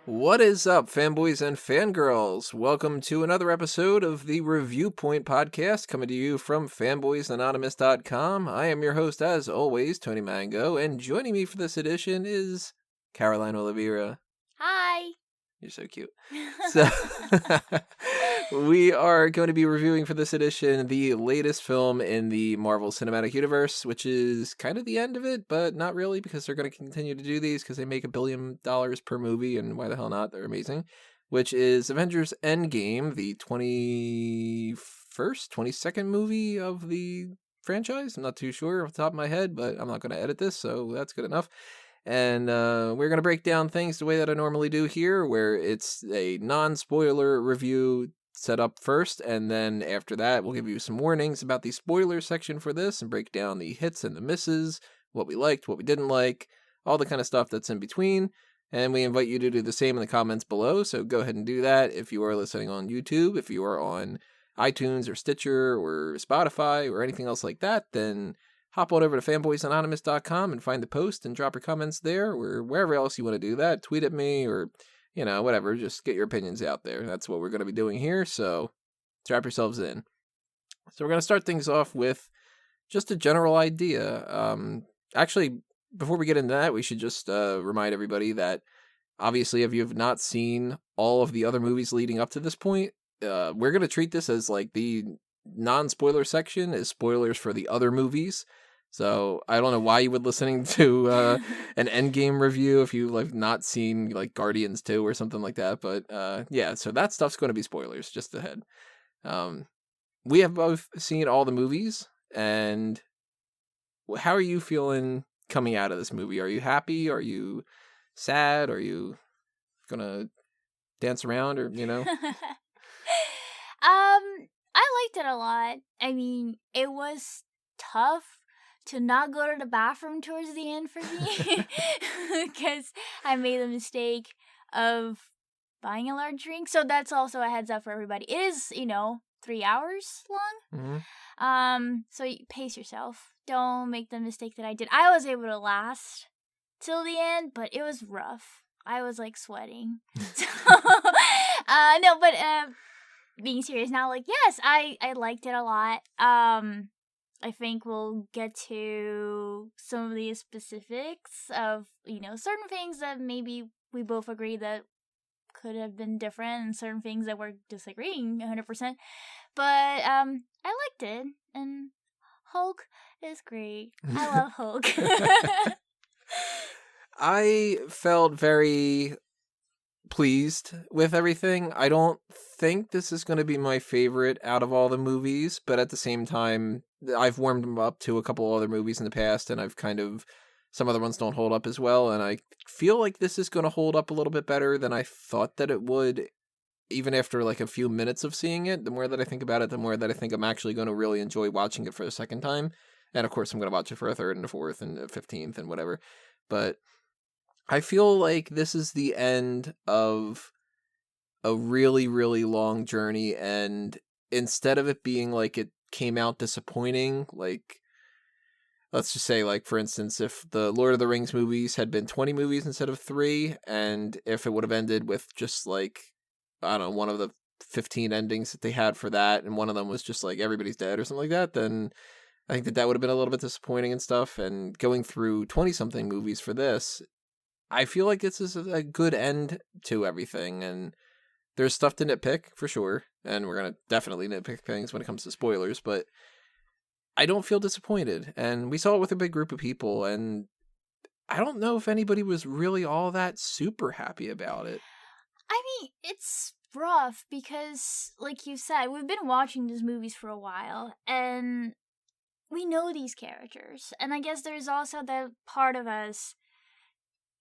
What is up, fanboys and fangirls? Welcome to another episode of the Reviewpoint podcast, coming to you from fanboysanonymous.com. I am your host, as always, Tony Mango, and joining me for this edition is Caroline Oliveira. Hi. You're so cute. So, we are going to be reviewing for this edition the latest film in the Marvel Cinematic Universe, which is kind of the end of it, but not really, because they're going to continue to do these because they make $1 billion per movie, and why the hell not? They're amazing. Which is Avengers Endgame, the 22nd movie of the franchise. I'm not too sure off the top of my head, but I'm not going to edit this, so that's good enough. And we're going to break down things the way that I normally do here, where it's a non-spoiler review set up first, and then after that, we'll give you some warnings about the spoiler section for this and break down the hits and the misses, what we liked, what we didn't like, all the kind of stuff that's in between. And we invite you to do the same in the comments below, so go ahead and do that if you are listening on YouTube. If you are on iTunes or Stitcher or Spotify or anything else like that, then hop on over to fanboysanonymous.com and find the post and drop your comments there, or wherever else you want to do that. Tweet at me or, whatever. Just get your opinions out there. That's what we're going to be doing here, so strap yourselves in. So we're going to start things off with just a general idea. Actually, before we get into that, we should just remind everybody that, obviously, if you have not seen all of the other movies leading up to this point, we're going to treat this as like the non-spoiler section is spoilers for the other movies. So I don't know why you would listening to an Endgame review if you like not seen like Guardians 2 or something like that. But yeah, so that stuff's going to be spoilers, just ahead. We have both seen all the movies, and how are you feeling coming out of this movie? Are you happy? Are you sad? Are you gonna dance around, or I liked it a lot. I mean, it was tough to not go to the bathroom towards the end for me because I made the mistake of buying a large drink. So that's also a heads up for everybody. It is, 3 hours long. Mm-hmm. So you pace yourself. Don't make the mistake that I did. I was able to last till the end, but it was rough. I was like sweating. No, but being serious now, like, yes, I liked it a lot. I think we'll get to some of the specifics of, certain things that maybe we both agree that could have been different, and certain things that we're disagreeing 100%. But I liked it, and Hulk is great. I love Hulk. I felt very pleased with everything. I don't think this is going to be my favorite out of all the movies, but at the same time, I've warmed them up to a couple other movies in the past, and some other ones don't hold up as well, and I feel like this is going to hold up a little bit better than I thought that it would, even after like a few minutes of seeing it. The more that I think about it, the more that I think I'm actually going to really enjoy watching it for the second time. And of course, I'm going to watch it for a third and a fourth and a 15th and whatever. But I feel like this is the end of a really, really long journey, and instead of it being like it came out disappointing, like, let's just say, like, for instance, if the Lord of the Rings movies had been 20 movies instead of 3, and if it would have ended with just, like, I don't know, one of the 15 endings that they had for that, and one of them was just, like, everybody's dead or something like that, then I think that would have been a little bit disappointing and stuff. And going through 20-something movies for this, I feel like this is a good end to everything, and there's stuff to nitpick, for sure, and we're going to definitely nitpick things when it comes to spoilers, but I don't feel disappointed, and we saw it with a big group of people, and I don't know if anybody was really all that super happy about it. I mean, it's rough because, like you said, we've been watching these movies for a while, and we know these characters, and I guess there's also that part of us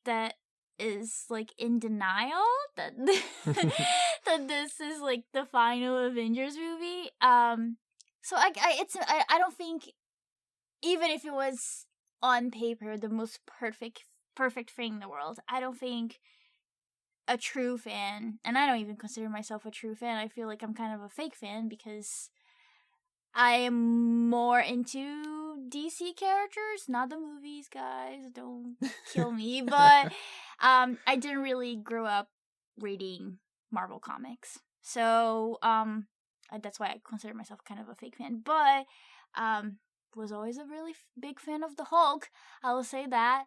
that is like in denial that that this is like the final Avengers movie. So I don't think, even if it was on paper the most perfect thing in the world, I don't think a true fan, and I don't even consider myself a true fan. I feel like I'm kind of a fake fan because I am more into DC characters, not the movies, guys. Don't kill me. But I didn't really grow up reading Marvel comics. So that's why I consider myself kind of a fake fan. But was always a really big fan of the Hulk. I will say that.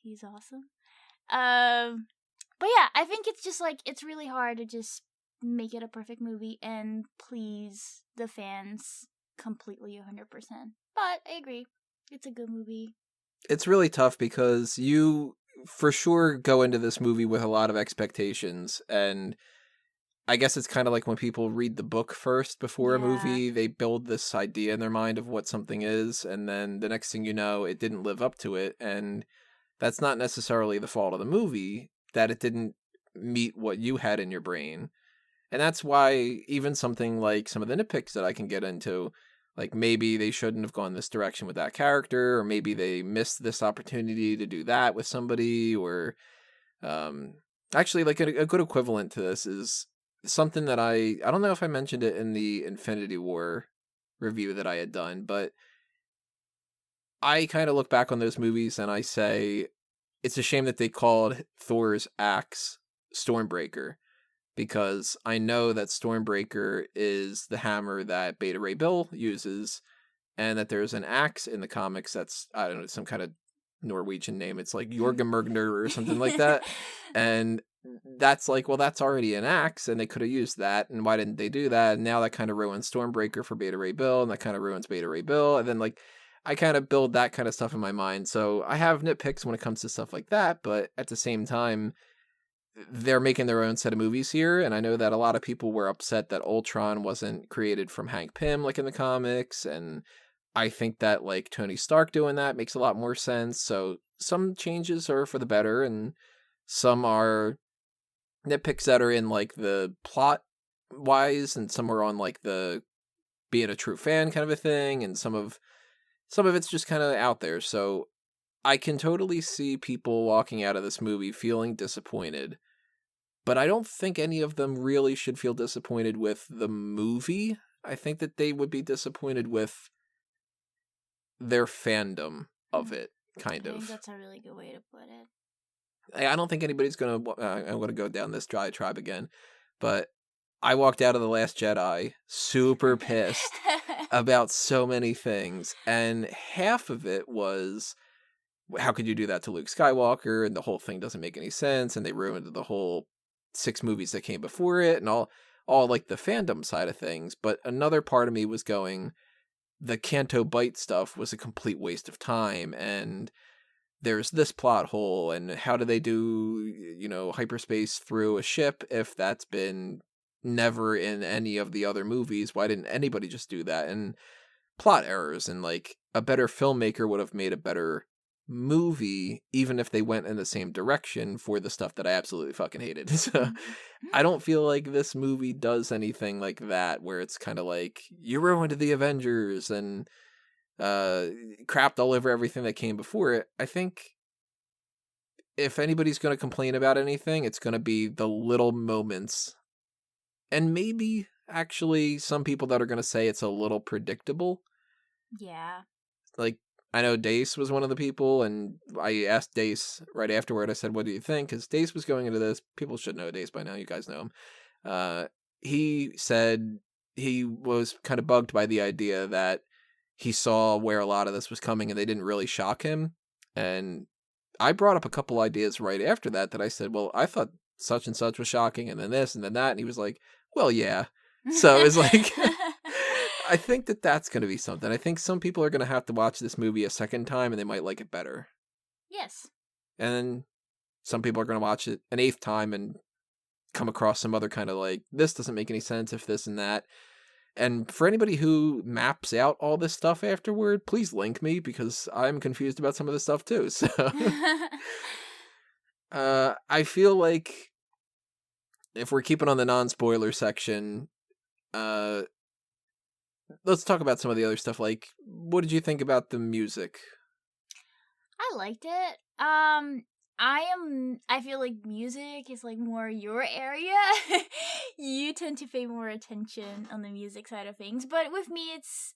He's awesome. But yeah, I think it's just like, it's really hard to just make it a perfect movie and please the fans completely 100%. But I agree. It's a good movie. It's really tough because you for sure go into this movie with a lot of expectations, and I guess it's kind of like when people read the book first before a movie, they build this idea in their mind of what something is, and then the next thing you know, it didn't live up to it, and that's not necessarily the fault of the movie, that it didn't meet what you had in your brain. And that's why even something like some of the nitpicks that I can get into, like maybe they shouldn't have gone this direction with that character, or maybe they missed this opportunity to do that with somebody, or actually like a good equivalent to this is something that I don't know if I mentioned it in the Infinity War review that I had done, but I kind of look back on those movies and I say it's a shame that they called Thor's axe Stormbreaker, because I know that Stormbreaker is the hammer that Beta Ray Bill uses, and that there's an axe in the comics that's, I don't know, some kind of Norwegian name. It's like Jorgemurgner or something like that. And that's like, well, that's already an axe, and they could have used that, and why didn't they do that? And now that kind of ruins Stormbreaker for Beta Ray Bill, and that kind of ruins Beta Ray Bill, and then like, I kind of build that kind of stuff in my mind. So I have nitpicks when it comes to stuff like that, but at the same time, they're making their own set of movies here, and I know that a lot of people were upset that Ultron wasn't created from Hank Pym like in the comics, and I think that like Tony Stark doing that makes a lot more sense. So some changes are for the better, and some are nitpicks that are in like the plot wise, and some are on like the being a true fan kind of a thing, and some of it's just kind of out there. So I can totally see people walking out of this movie feeling disappointed, but I don't think any of them really should feel disappointed with the movie. I think that they would be disappointed with their fandom of it, kind I of. think that's a really good way to put it. I don't think anybody's gonna. I'm gonna go down this diatribe again, but I walked out of The Last Jedi super pissed about so many things, and half of it was, how could you do that to Luke Skywalker, and the whole thing doesn't make any sense, and they ruined the whole 6 movies that came before it, and all like the fandom side of things. But another part of me was going, the Canto Bight stuff was a complete waste of time, and there's this plot hole, and how do they do, hyperspace through a ship if that's been never in any of the other movies? Why didn't anybody just do that? And plot errors, and like a better filmmaker would have made a better movie, even if they went in the same direction for the stuff that I absolutely fucking hated. So I don't feel like this movie does anything like that, where it's kind of like, you ruined the Avengers and crapped all over everything that came before it. I think if anybody's going to complain about anything, it's going to be the little moments, and maybe actually some people that are going to say it's a little predictable. Yeah. Like, I know Dace was one of the people, and I asked Dace right afterward, I said, what do you think? Because Dace was going into this. People should know Dace by now. You guys know him. He said he was kind of bugged by the idea that he saw where a lot of this was coming and they didn't really shock him. And I brought up a couple ideas right after that I said, well, I thought such and such was shocking, and then this and then that. And he was like, well, yeah. So it was like, I think that that's going to be something. I think some people are going to have to watch this movie a second time and they might like it better. Yes. And then some people are going to watch it an 8th time and come across some other kind of like, this doesn't make any sense if this and that. And for anybody who maps out all this stuff afterward, please link me, because I'm confused about some of this stuff too. So I feel like if we're keeping on the non-spoiler section, let's talk about some of the other stuff. Like, what did you think about the music? I liked it. I feel like music is like more your area. You tend to pay more attention on the music side of things, but with me, it's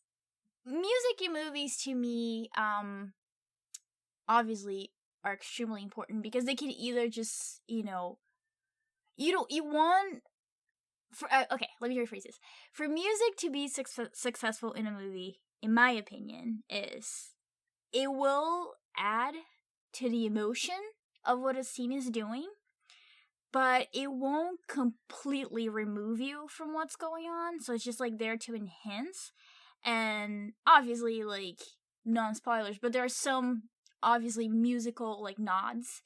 music in movies to me, obviously are extremely important, because they can either just, you want okay, let me rephrase this. For music to be successful in a movie, in my opinion, is it will add to the emotion of what a scene is doing, but it won't completely remove you from what's going on. So it's just like there to enhance. And obviously, like, non-spoilers, but there are some obviously musical like nods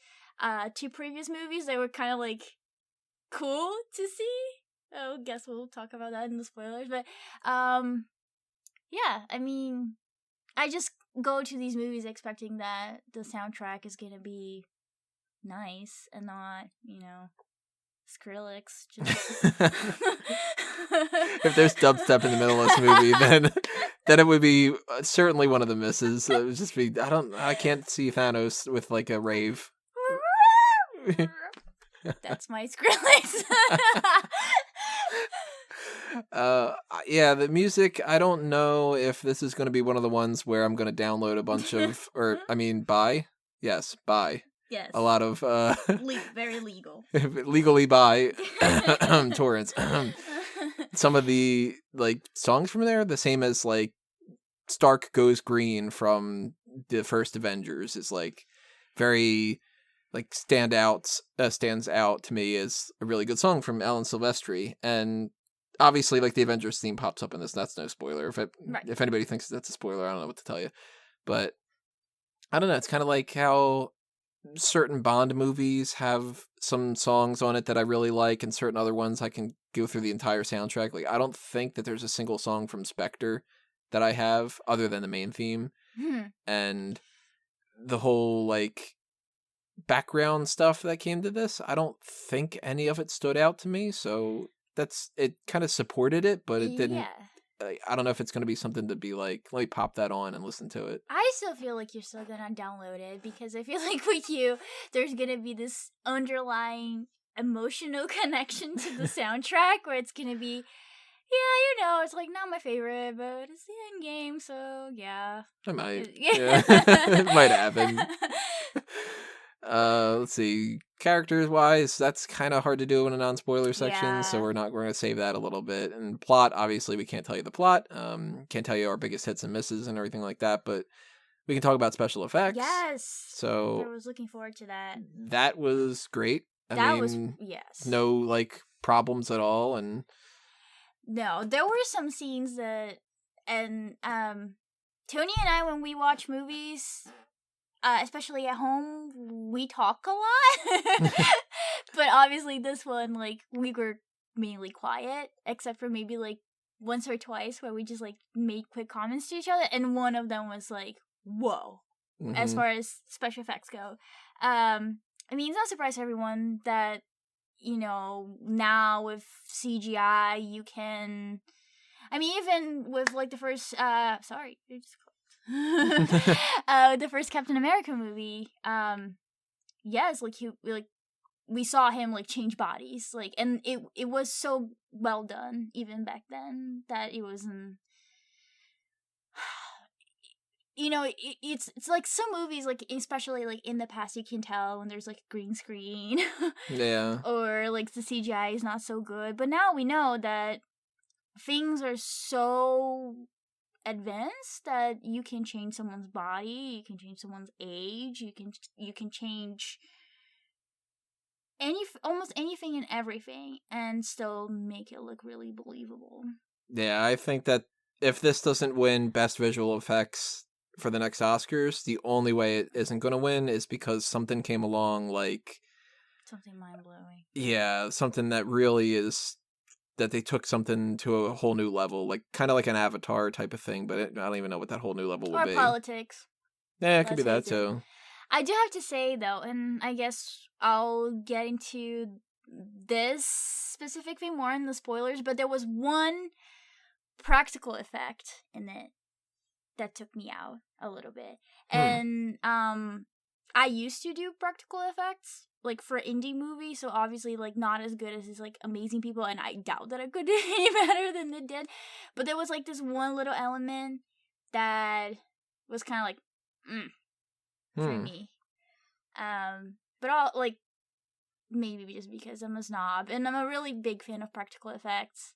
to previous movies that were kind of like cool to see. I guess we'll talk about that in the spoilers, but yeah, I mean, I just go to these movies expecting that the soundtrack is gonna be nice and not, Skrillex. If there's dubstep in the middle of this movie, then it would be certainly one of the misses. It would just be I can't see Thanos with like a rave. That's my Skrillex. Yeah, the music, I don't know if this is going to be one of the ones where I'm going to download a bunch of, buy. Yes, buy. Yes. A lot of very legal. Legally buy torrents. Some of the like songs from there, the same as like Stark Goes Green from the first Avengers, is like very like stands out to me as a really good song from Alan Silvestri. And obviously, like, the Avengers theme pops up in this. That's no spoiler. If anybody thinks that's a spoiler, I don't know what to tell you. But I don't know. It's kind of like how certain Bond movies have some songs on it that I really like, and certain other ones I can go through the entire soundtrack. Like, I don't think that there's a single song from Spectre that I have other than the main theme. And the whole, like, background stuff that came to this, I don't think any of it stood out to me. So it kind of supported it, but it didn't. I don't know if it's going to be something to be like, let me pop that on and listen to it. I still feel like you're still going to download it, because I feel like with you, there's going to be this underlying emotional connection to the soundtrack where it's going to be, it's like not my favorite, but it's the Endgame, so yeah. I might. Yeah. It might happen. Let's see. Characters wise, that's kind of hard to do in a non-spoiler section, so we're going to save that a little bit. And plot, obviously, we can't tell you the plot. Can't tell you our biggest hits and misses and everything like that, but we can talk about special effects. Yes. So I was looking forward to that. That was great. Yes. No like problems at all, and no, there were some scenes that, and Tony and I, when we watch movies, especially at home, we talk a lot. But obviously this one, like, we were mainly quiet, except for maybe like once or twice where we just like made quick comments to each other, and one of them was like, whoa, as far as special effects go. I mean, it's not a surprise to everyone that, now with CGI you can, I mean, even with like the first sorry, the first Captain America movie, yes, like we saw him like change bodies, like, and it was so well done even back then that it wasn't, it's like some movies, like especially like in the past, you can tell when there's like a green screen, or like the CGI is not so good. But now we know that things are so advanced that you can change someone's body, you can change someone's age, you can change almost anything and everything and still make it look really believable. Yeah, I think that if this doesn't win Best Visual Effects for the next Oscars, the only way it isn't going to win is because something came along, like something mind-blowing. Yeah, something that really is, that they took something to a whole new level, like kind of like an Avatar type of thing, but I don't even know what that whole new level will be. Or politics. Yeah, it could be that too. I do have to say though, and I guess I'll get into this specific thing more in the spoilers, but there was one practical effect in it that took me out a little bit. And I used to do practical effects like for indie movies, so obviously like not as good as these like amazing people, and I doubt that I could do any better than they did. But there was like this one little element that was kind of like for me. But all like maybe just because I'm a snob, and I'm a really big fan of practical effects.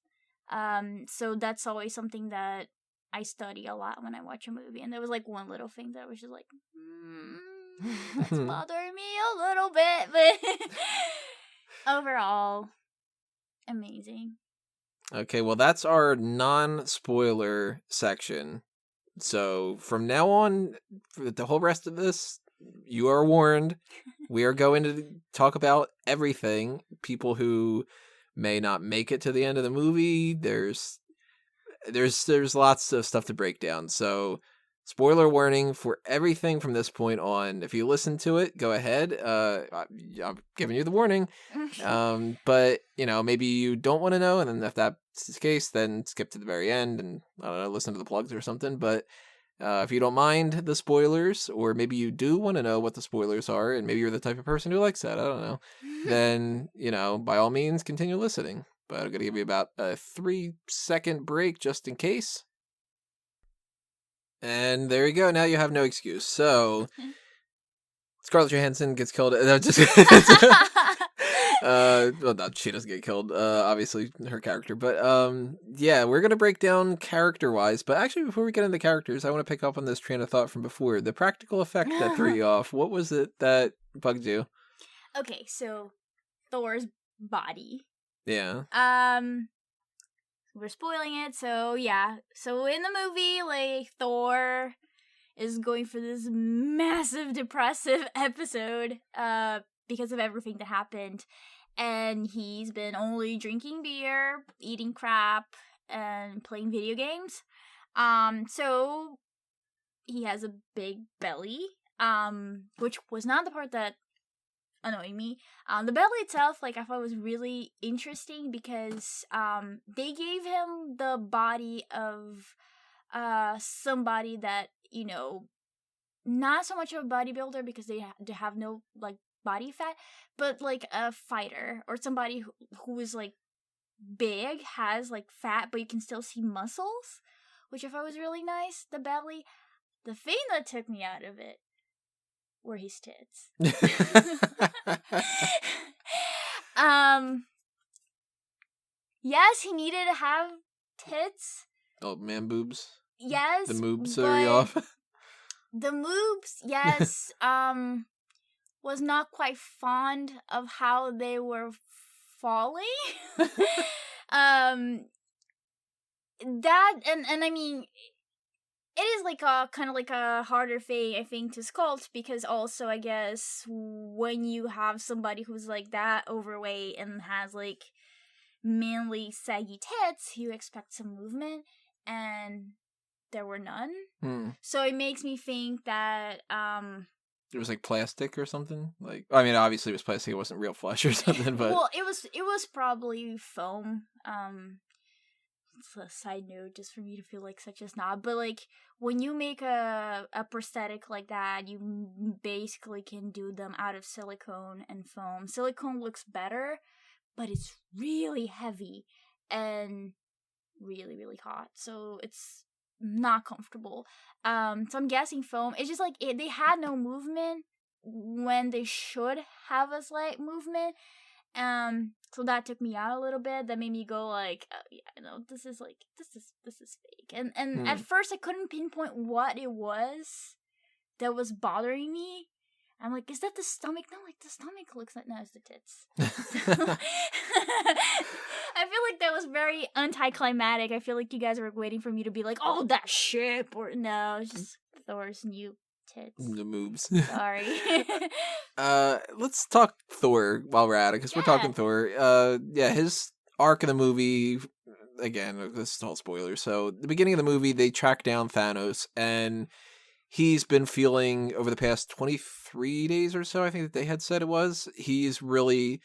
So that's always something that I study a lot when I watch a movie. And there was like one little thing that was just like, that's bothering me a little bit, but overall, amazing. Okay, well, that's our non-spoiler section. So from now on, for the whole rest of this, you are warned. We are going to talk about everything. People who may not make it to the end of the movie. There's lots of stuff to break down. So spoiler warning for everything from this point on. If you listen to it, go ahead. I'm giving you the warning. But maybe you don't want to know, and then if that's the case, then skip to the very end and I don't know, listen to the plugs or something. But if you don't mind the spoilers, or maybe you do want to know what the spoilers are, and maybe you're the type of person who likes that, I don't know, then, by all means, continue listening. But I'm going to give you about a 3-second break just in case. And there you go. Now you have no excuse. So, Scarlett Johansson gets killed. No, well, no, she doesn't get killed. Obviously, her character. But yeah, we're gonna break down character-wise. But actually, before we get into characters, I want to pick up on this train of thought from before. The practical effect that threw you off. What was it that bugged you? Okay, so Thor's body. Yeah. We're spoiling it, so yeah. So in the movie, like, Thor is going for this massive depressive episode, because of everything that happened. And he's been only drinking beer, eating crap, and playing video games. So he has a big belly, which was not the part that annoying me. The belly itself, like, I thought was really interesting because they gave him the body of somebody that, not so much of a bodybuilder because they have no, like, body fat, but like a fighter or somebody who is like big, has like fat, but you can still see muscles, which I thought was really nice. The belly. The thing that took me out of it were his tits. Yes, he needed to have tits. Oh, man boobs. Yes, the moobs are you off. The moobs, yes. Was not quite fond of how they were falling. That and I mean, it is like a kind of like a harder thing, I think, to sculpt, because also I guess when you have somebody who's like that overweight and has like manly saggy tits, you expect some movement, and there were none. So it makes me think that it was like plastic or something. Like, I mean, obviously it was plastic. It wasn't real flesh or something. But well, it was probably foam. It's a side note just for me to feel like such a snob. But like when you make a prosthetic like that, you basically can do them out of silicone and foam. Silicone looks better, but it's really heavy and really, really hot. So it's not comfortable. So I'm guessing foam. It's just like they had no movement when they should have a slight movement. So that took me out a little bit. That made me go like, oh, yeah, no, this is fake. And at first I couldn't pinpoint what it was that was bothering me. I'm like, is that the stomach? No, like the stomach looks like, no, it's the tits. I feel like that was very anticlimactic. I feel like you guys were waiting for me to be like, oh, that ship, or no, it's just Thor's new tits. The moves. Sorry. Let's talk Thor while we're at it, because we're talking Thor. Yeah, his arc in the movie, again, this is all spoilers. So, the beginning of the movie, they track down Thanos, and he's been feeling, over the past 23 days or so, I think that they had said it was, he's really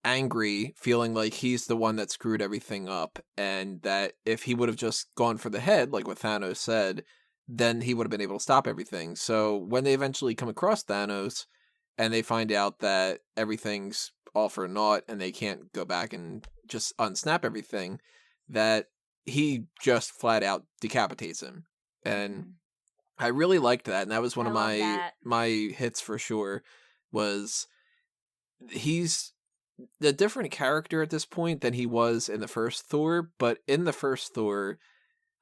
angry, feeling like he's the one that screwed everything up, and that if he would have just gone for the head, like what Thanos said, then he would have been able to stop everything. So when they eventually come across Thanos, and they find out that everything's all for naught, and they can't go back and just unsnap everything, that he just flat out decapitates him. And I really liked that, and that was one of my hits for sure. Was he's a different character at this point than he was in the first Thor, but in the first Thor,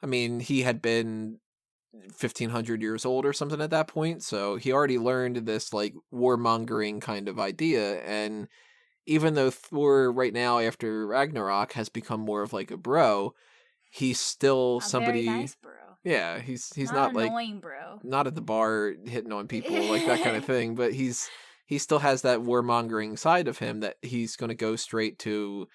I mean, he had been 1,500 years old or something at that point, so he already learned this, like, warmongering kind of idea, and even though Thor right now after Ragnarok has become more of, like, a bro, he's still A very somebody. nice bro. Yeah, he's Not not, like, annoying bro. not at the bar hitting on people, like, that kind of thing, but he still has that warmongering side of him that he's gonna go straight to,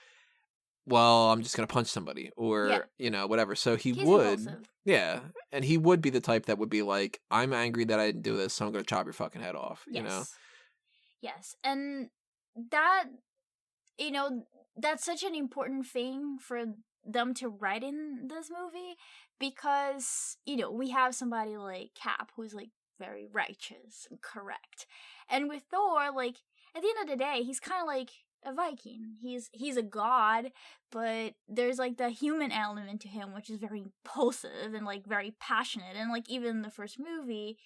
well, I'm just gonna punch somebody Yeah. or, whatever. So he He's would, impulsive. yeah, and he would be the type that would be like, I'm angry that I didn't do this, so I'm gonna chop your fucking head off, Yes. Yes. And that, that's such an important thing for them to write in this movie because, we have somebody like Cap who's like very righteous and correct. And with Thor, like, at the end of the day, he's kind of like a Viking. He's a god, but there's like the human element to him, which is very impulsive and like very passionate. And like even in the first movie,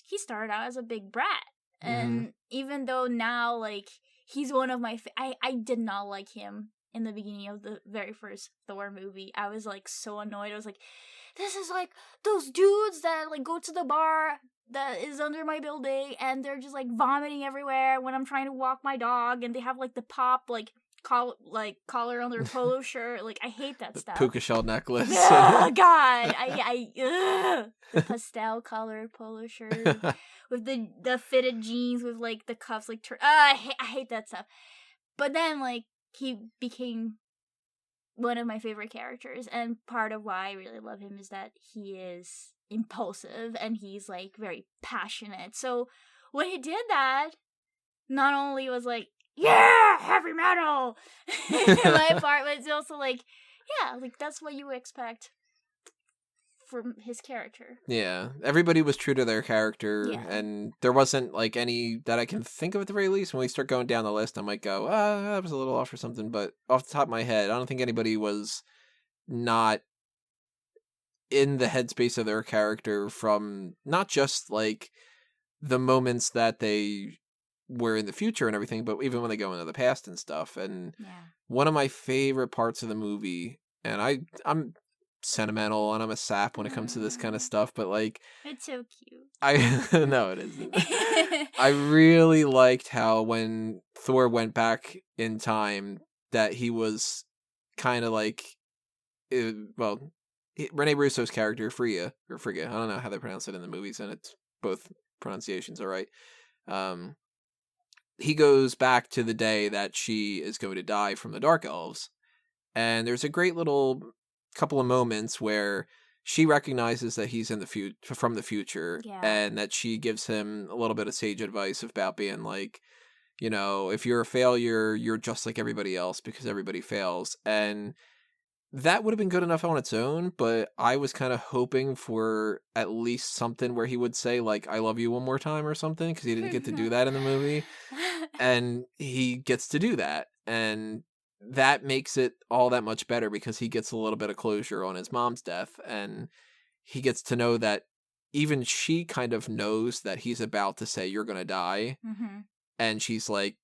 he started out as a big brat, and even though now like he's one of my, I did not like him in the beginning of the very first Thor movie. I was like so annoyed. I was like, this is like those dudes that like go to the bar that is under my building and they're just like vomiting everywhere when I'm trying to walk my dog, and they have like the pop like collar on their polo shirt. Like I hate that stuff. Puka shell necklace. Oh God, the pastel colored polo shirt with the fitted jeans with like the cuffs like I hate that stuff. But then like he became one of my favorite characters, and part of why I really love him is that he is impulsive and he's like very passionate. So when he did that, not only was like, yeah, heavy metal my part, but it's also like, yeah, like that's what you expect from his character. Yeah, everybody was true to their character, and there wasn't like any that I can think of at the very least. When we start going down the list, I might go, that was a little off or something, but off the top of my head, I don't think anybody was not in the headspace of their character from not just like the moments that they were in the future and everything, but even when they go into the past and stuff. And one of my favorite parts of the movie, and I'm sentimental and I'm a sap when it comes to this kind of stuff, but like it's so cute. No, it isn't. I really liked how when Thor went back in time that he was kind of like, Rene Russo's character Frigga, I don't know how they pronounce it in the movies, and it's both pronunciations are right. He goes back to the day that she is going to die from the Dark Elves, and there's a great little couple of moments where she recognizes that he's in the from the future, and that she gives him a little bit of sage advice about being like, if you're a failure, you're just like everybody else because everybody fails. And that would have been good enough on its own, but I was kind of hoping for at least something where he would say, like, I love you one more time or something, because he didn't get to do that in the movie. And he gets to do that. And that makes it all that much better because he gets a little bit of closure on his mom's death. And he gets to know that even she kind of knows that he's about to say, you're going to die. And she's like,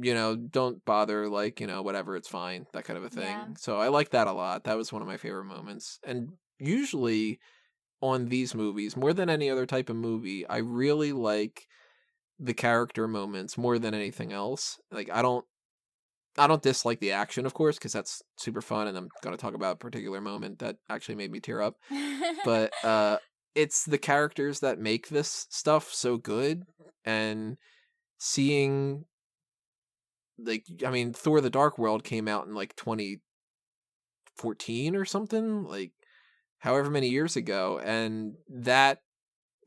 don't bother, like, whatever, it's fine, that kind of a thing. Yeah. So I like that a lot. That was one of my favorite moments. And usually on these movies, more than any other type of movie, I really like the character moments more than anything else. Like, I don't dislike the action, of course, because that's super fun, and I'm going to talk about a particular moment that actually made me tear up. But it's the characters that make this stuff so good, and seeing, like, I mean, Thor the Dark World came out in like 2014 or something, like however many years ago, and that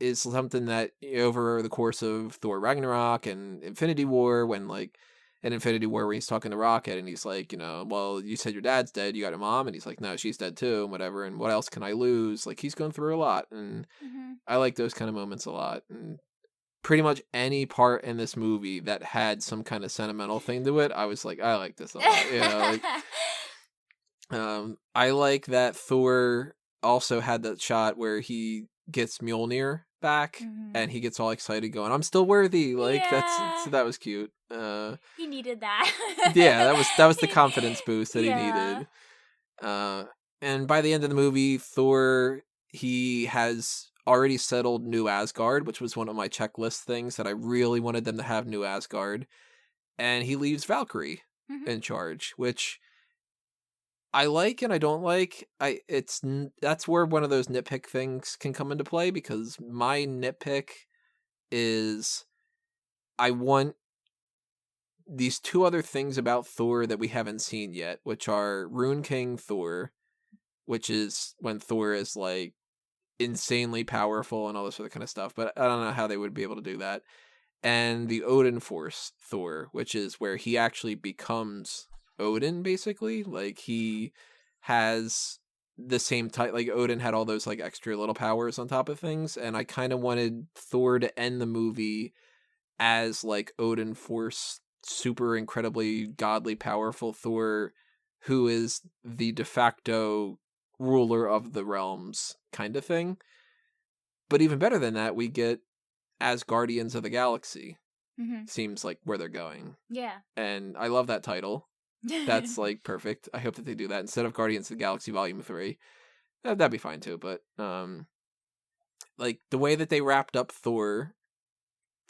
is something that over the course of Thor Ragnarok and Infinity War, when like in Infinity War where he's talking to Rocket and he's like, well, you said your dad's dead, you got your mom, and he's like, no, she's dead too, and whatever, and what else can I lose? Like, he's going through a lot, and I like those kind of moments a lot. And pretty much any part in this movie that had some kind of sentimental thing to it, I was like, I like this a lot. I like that Thor also had that shot where he gets Mjolnir back and he gets all excited going, I'm still worthy. Like, that was cute. He needed that. Yeah, that was the confidence boost that he Yeah. needed. And by the end of the movie, Thor, he has already settled New Asgard, which was one of my checklist things that I really wanted them to have New Asgard. And he leaves Valkyrie Mhm. in charge, which I like and I don't like. That's where one of those nitpick things can come into play, because my nitpick is I want these two other things about Thor that we haven't seen yet, which are Rune King Thor, which is when Thor is like insanely powerful and all this other kind of stuff, but I don't know how they would be able to do that. And the Odin Force Thor, which is where he actually becomes Odin, basically. Like, he has the same type, like Odin had all those like extra little powers on top of things, and I kind of wanted Thor to end the movie as like Odin Force, super incredibly godly powerful Thor, who is the de facto ruler of the realms kind of thing. But even better than that, we get as Guardians of the Galaxy. Mhm. Seems like where they're going. Yeah. And I love that title. That's like perfect. I hope that they do that instead of Guardians of the Galaxy Volume 3. That'd be fine too, but like the way that they wrapped up Thor,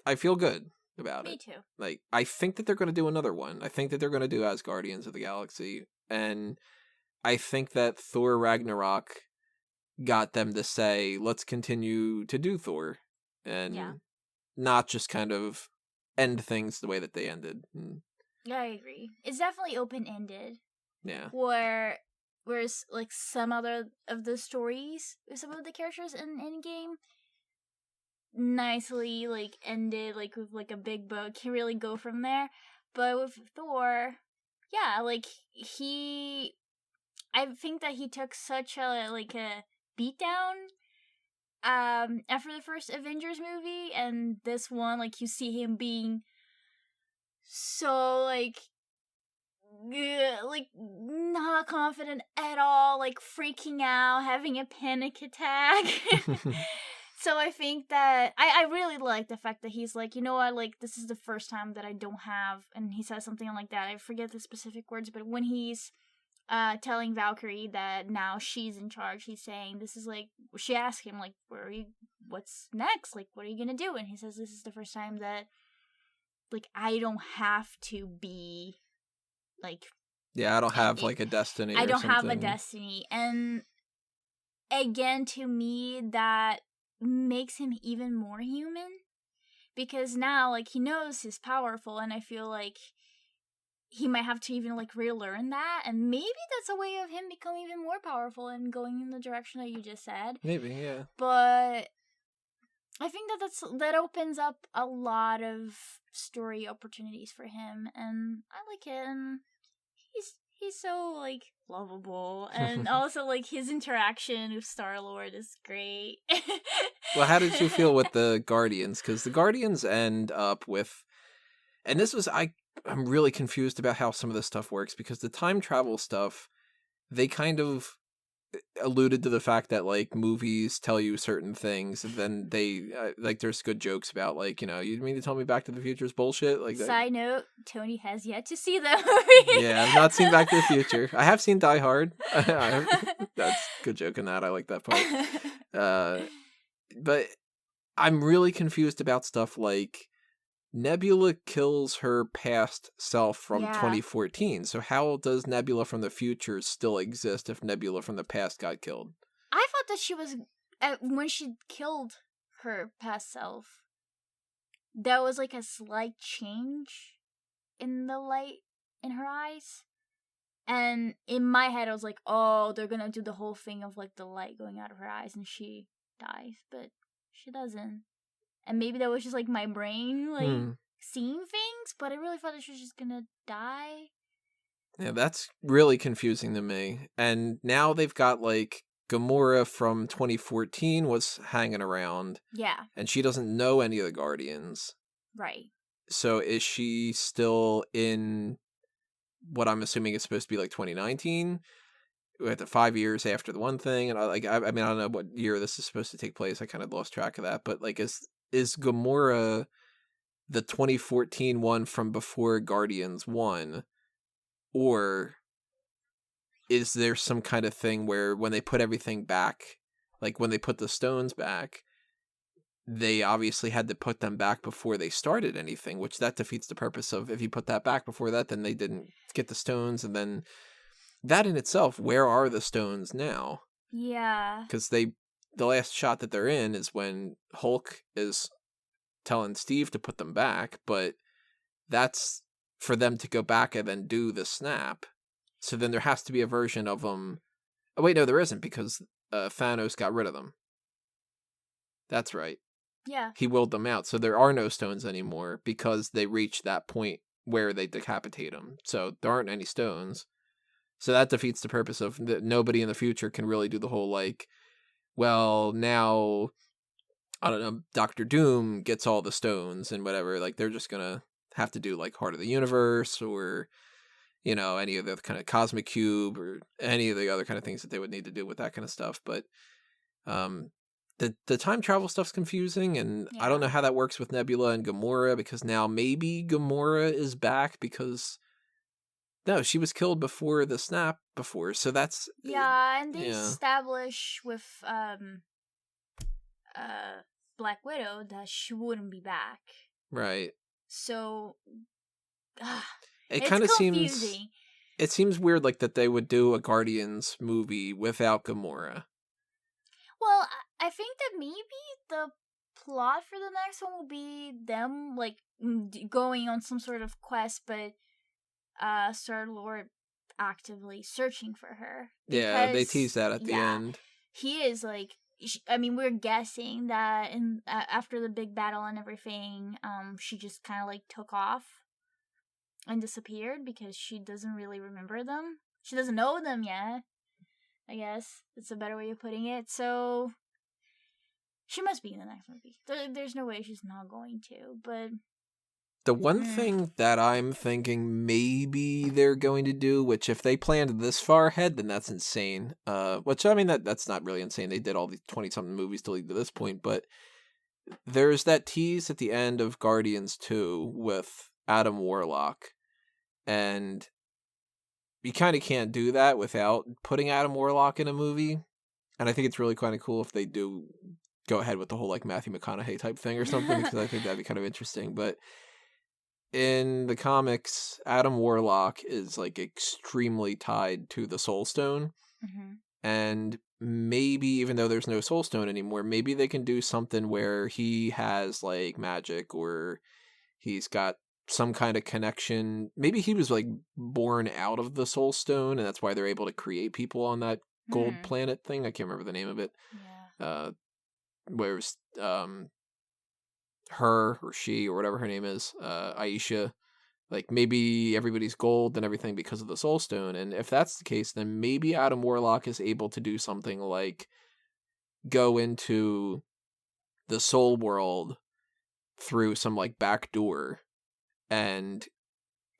I feel good about Me it. too. Like, I think that they're going to do another one. I think that they're going to do as Guardians of the Galaxy, and I think that Thor Ragnarok got them to say, let's continue to do Thor, and Yeah. not just kind of end things the way that they ended. Yeah, I agree. It's definitely open ended. Yeah. Whereas like some other of the stories, some of the characters in Endgame nicely like ended like with like a big bow, can really go from there. But with Thor, yeah, like I think that he took such a like a beatdown after the first Avengers movie, and this one, like, you see him being so like not confident at all, like freaking out, having a panic attack. So I think that I really like the fact that he's like, you know what, like, this is the first time that I don't have, and he says something like that. I forget the specific words, but when he's telling Valkyrie that now she's in charge, he's saying, this is like, she asks him like, what's next, like, what are you gonna do? And he says, this is the first time that like I don't have to be like, Yeah, I don't have like a destiny I or don't have a something. destiny. And again, to me, that makes him even more human, because now like he knows he's powerful, and I feel like he might have to even like relearn that, and maybe that's a way of him becoming even more powerful and going in the direction that you just said. Maybe, yeah. But I think that opens up a lot of story opportunities for him, and I like it. And he's so like lovable, and also like his interaction with Star-Lord is great. Well, how did you feel with the Guardians? Because the Guardians end up with, and I'm really confused about how some of this stuff works, because the time travel stuff, they kind of alluded to the fact that like movies tell you certain things, and then they like there's good jokes about like, you mean to tell me Back to the Future is bullshit, like that. Side note, Tony has yet to see the movie. Yeah, I've not seen Back to the Future. I have seen Die Hard. That's a good joke in that. I like that part. But I'm really confused about stuff like Nebula kills her past self from 2014. So how does Nebula from the future still exist if Nebula from the past got killed? I thought that she was, when she killed her past self, there was like a slight change in the light in her eyes. And in my head, I was like, oh, they're gonna do the whole thing of like the light going out of her eyes and she dies, but she doesn't. And maybe that was just like my brain like seeing things, but I really thought that she was just gonna die. Yeah, that's really confusing to me. And now they've got like Gamora from 2014 was hanging around. Yeah. And she doesn't know any of the Guardians. Right. So is she still in what I'm assuming is supposed to be like 2019? With the 5 years after the one thing, and I mean, I don't know what year this is supposed to take place. I kind of lost track of that. But like, is Gamora the 2014 one from before Guardians 1, or is there some kind of thing where when they put everything back, like when they put the stones back, they obviously had to put them back before they started anything, which that defeats the purpose of, if you put that back before that, then they didn't get the stones, and then that in itself, where are the stones now? Yeah. Because the last shot that they're in is when Hulk is telling Steve to put them back, but that's for them to go back and then do the snap. So then there has to be a version of them. Oh wait, no, there isn't, because Thanos got rid of them. That's right. Yeah. He willed them out, so there are no stones anymore because they reached that point where they decapitate him. So there aren't any stones. So that defeats the purpose of that. Nobody in the future can really do the whole, like, well, now, I don't know, Doctor Doom gets all the stones and whatever. Like, they're just gonna have to do, like, Heart of the Universe or, you know, any of the kind of Cosmic Cube or any of the other kind of things that they would need to do with that kind of stuff. But the time travel stuff's confusing, and I don't know how that works with Nebula and Gamora, because now maybe Gamora is back because... No, she was killed before the snap before, so that's... Yeah, and they establish with Black Widow that she wouldn't be back. Right. So it kind of seems... It seems weird, like, that they would do a Guardians movie without Gamora. Well, I think that maybe the plot for the next one will be them, like, going on some sort of quest, but Star-Lord actively searching for her. Yeah, they tease that at the end. He is, like, I mean, we're guessing that after the big battle and everything, she just kind of, like, took off and disappeared because she doesn't really remember them. She doesn't know them yet, I guess. That's a better way of putting it. So she must be in the next movie. There's no way she's not going to, but... The one thing that I'm thinking maybe they're going to do, which if they planned this far ahead, then that's insane. Which, I mean, that's not really insane. They did all these 20-something movies to lead to this point, but there's that tease at the end of Guardians 2 with Adam Warlock, and you kind of can't do that without putting Adam Warlock in a movie, and I think it's really kind of cool if they do go ahead with the whole, like, Matthew McConaughey type thing or something, because I think that'd be kind of interesting, but... In the comics, Adam Warlock is, like, extremely tied to the Soul Stone. Mm-hmm. And maybe, even though there's no Soul Stone anymore, maybe they can do something where he has, like, magic, or he's got some kind of connection. Maybe he was, like, born out of the Soul Stone, and that's why they're able to create people on that gold planet thing. I can't remember the name of it. Yeah. Where it was... her or she or whatever her name is, Aisha, like, maybe everybody's gold and everything because of the Soul Stone. And if that's the case, then maybe Adam Warlock is able to do something like go into the Soul World through some, like, back door and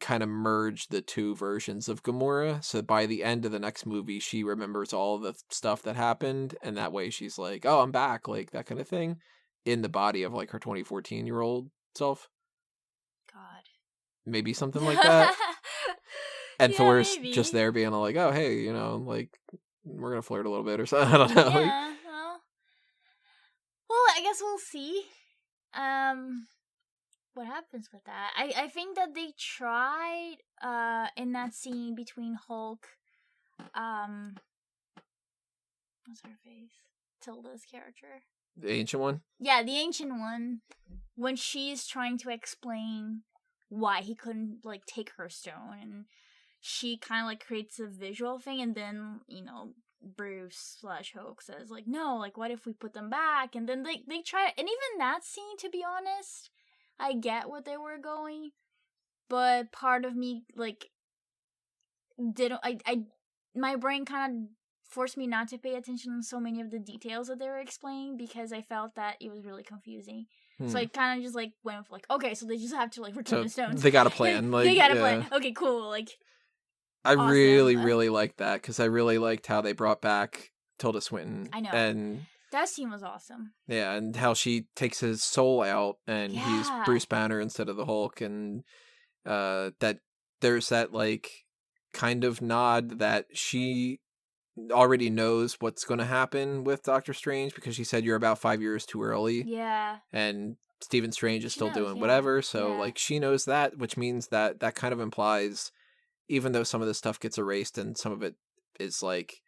kind of merge the two versions of Gamora. So by the end of the next movie, she remembers all the stuff that happened, and that way she's like, oh, I'm back, like, that kind of thing, in the body of, like, her 2014-year-old self. God. Maybe something like that. And yeah, Thor's maybe. just there being like, oh, hey, you know, like, we're going to flirt a little bit or something. I don't know. Yeah, well, I guess we'll see what happens with that. I think that they tried in that scene between Hulk, what's her face? Tilda's character. The ancient one? Yeah, the ancient one. When she's trying to explain why he couldn't, like, take her stone, and she kind of, like, creates a visual thing, and then, you know, Bruce/Hulk says, like, no, like, what if we put them back? And then they try, and even that scene, to be honest, I get what they were going, but part of me, like, didn't, my brain kind of forced me not to pay attention to so many of the details that they were explaining, because I felt that it was really confusing. So I kind of just, like, went with, like, okay, so they just have to, like, return the stones. They got a plan. Like, they got a plan. Okay, cool. Like, I awesome. really liked that, because I really liked how they brought back Tilda Swinton. I know. And That scene was awesome. Yeah, and how she takes his soul out and he's Yeah. Bruce Banner instead of the Hulk, and that there's that like kind of nod that she already knows what's going to happen with Doctor Strange because she said you're about 5 years too early. Yeah. And Stephen Strange is She still knows, doing yeah. whatever, so Yeah. like she knows that, which means that kind of implies, even though some of this stuff gets erased and some of it is like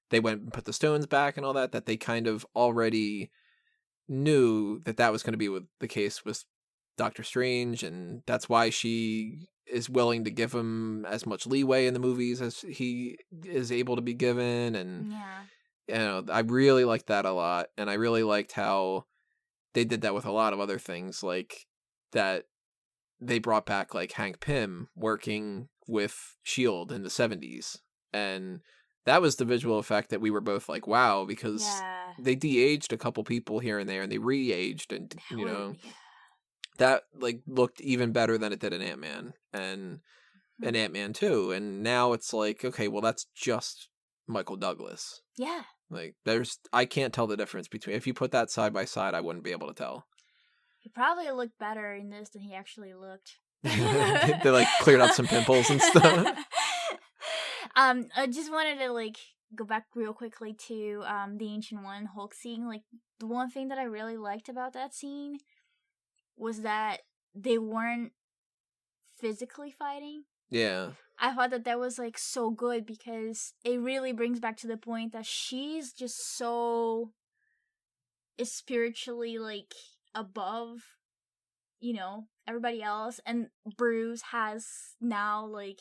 they went and put the stones back and all that, that they kind of already knew that that was going to be the case with Doctor Strange, and that's why she is willing to give him as much leeway in the movies as he is able to be given. And Yeah. you know, I really liked that a lot, and I really liked how they did that with a lot of other things, like that they brought back like Hank Pym working with S.H.I.E.L.D. in the 70s, and that was the visual effect that we were both like, wow, because Yeah. they de-aged a couple people here and there, and they re-aged, and you know, Yeah. that like looked even better than it did in Ant-Man and Ant-Man 2. And now it's like, okay, well, that's just Michael Douglas. Yeah. Like, I can't tell the difference between, if you put that side by side, I wouldn't be able to tell. He probably looked better in this than he actually looked. They like cleared out some pimples and stuff. I just wanted to like go back real quickly to the Ancient One Hulk scene. Like, the one thing that I really liked about that scene was that they weren't physically fighting. Yeah. I thought that was like so good because it really brings back to the point that she's just so is spiritually like above, you know, everybody else, and Bruce has now like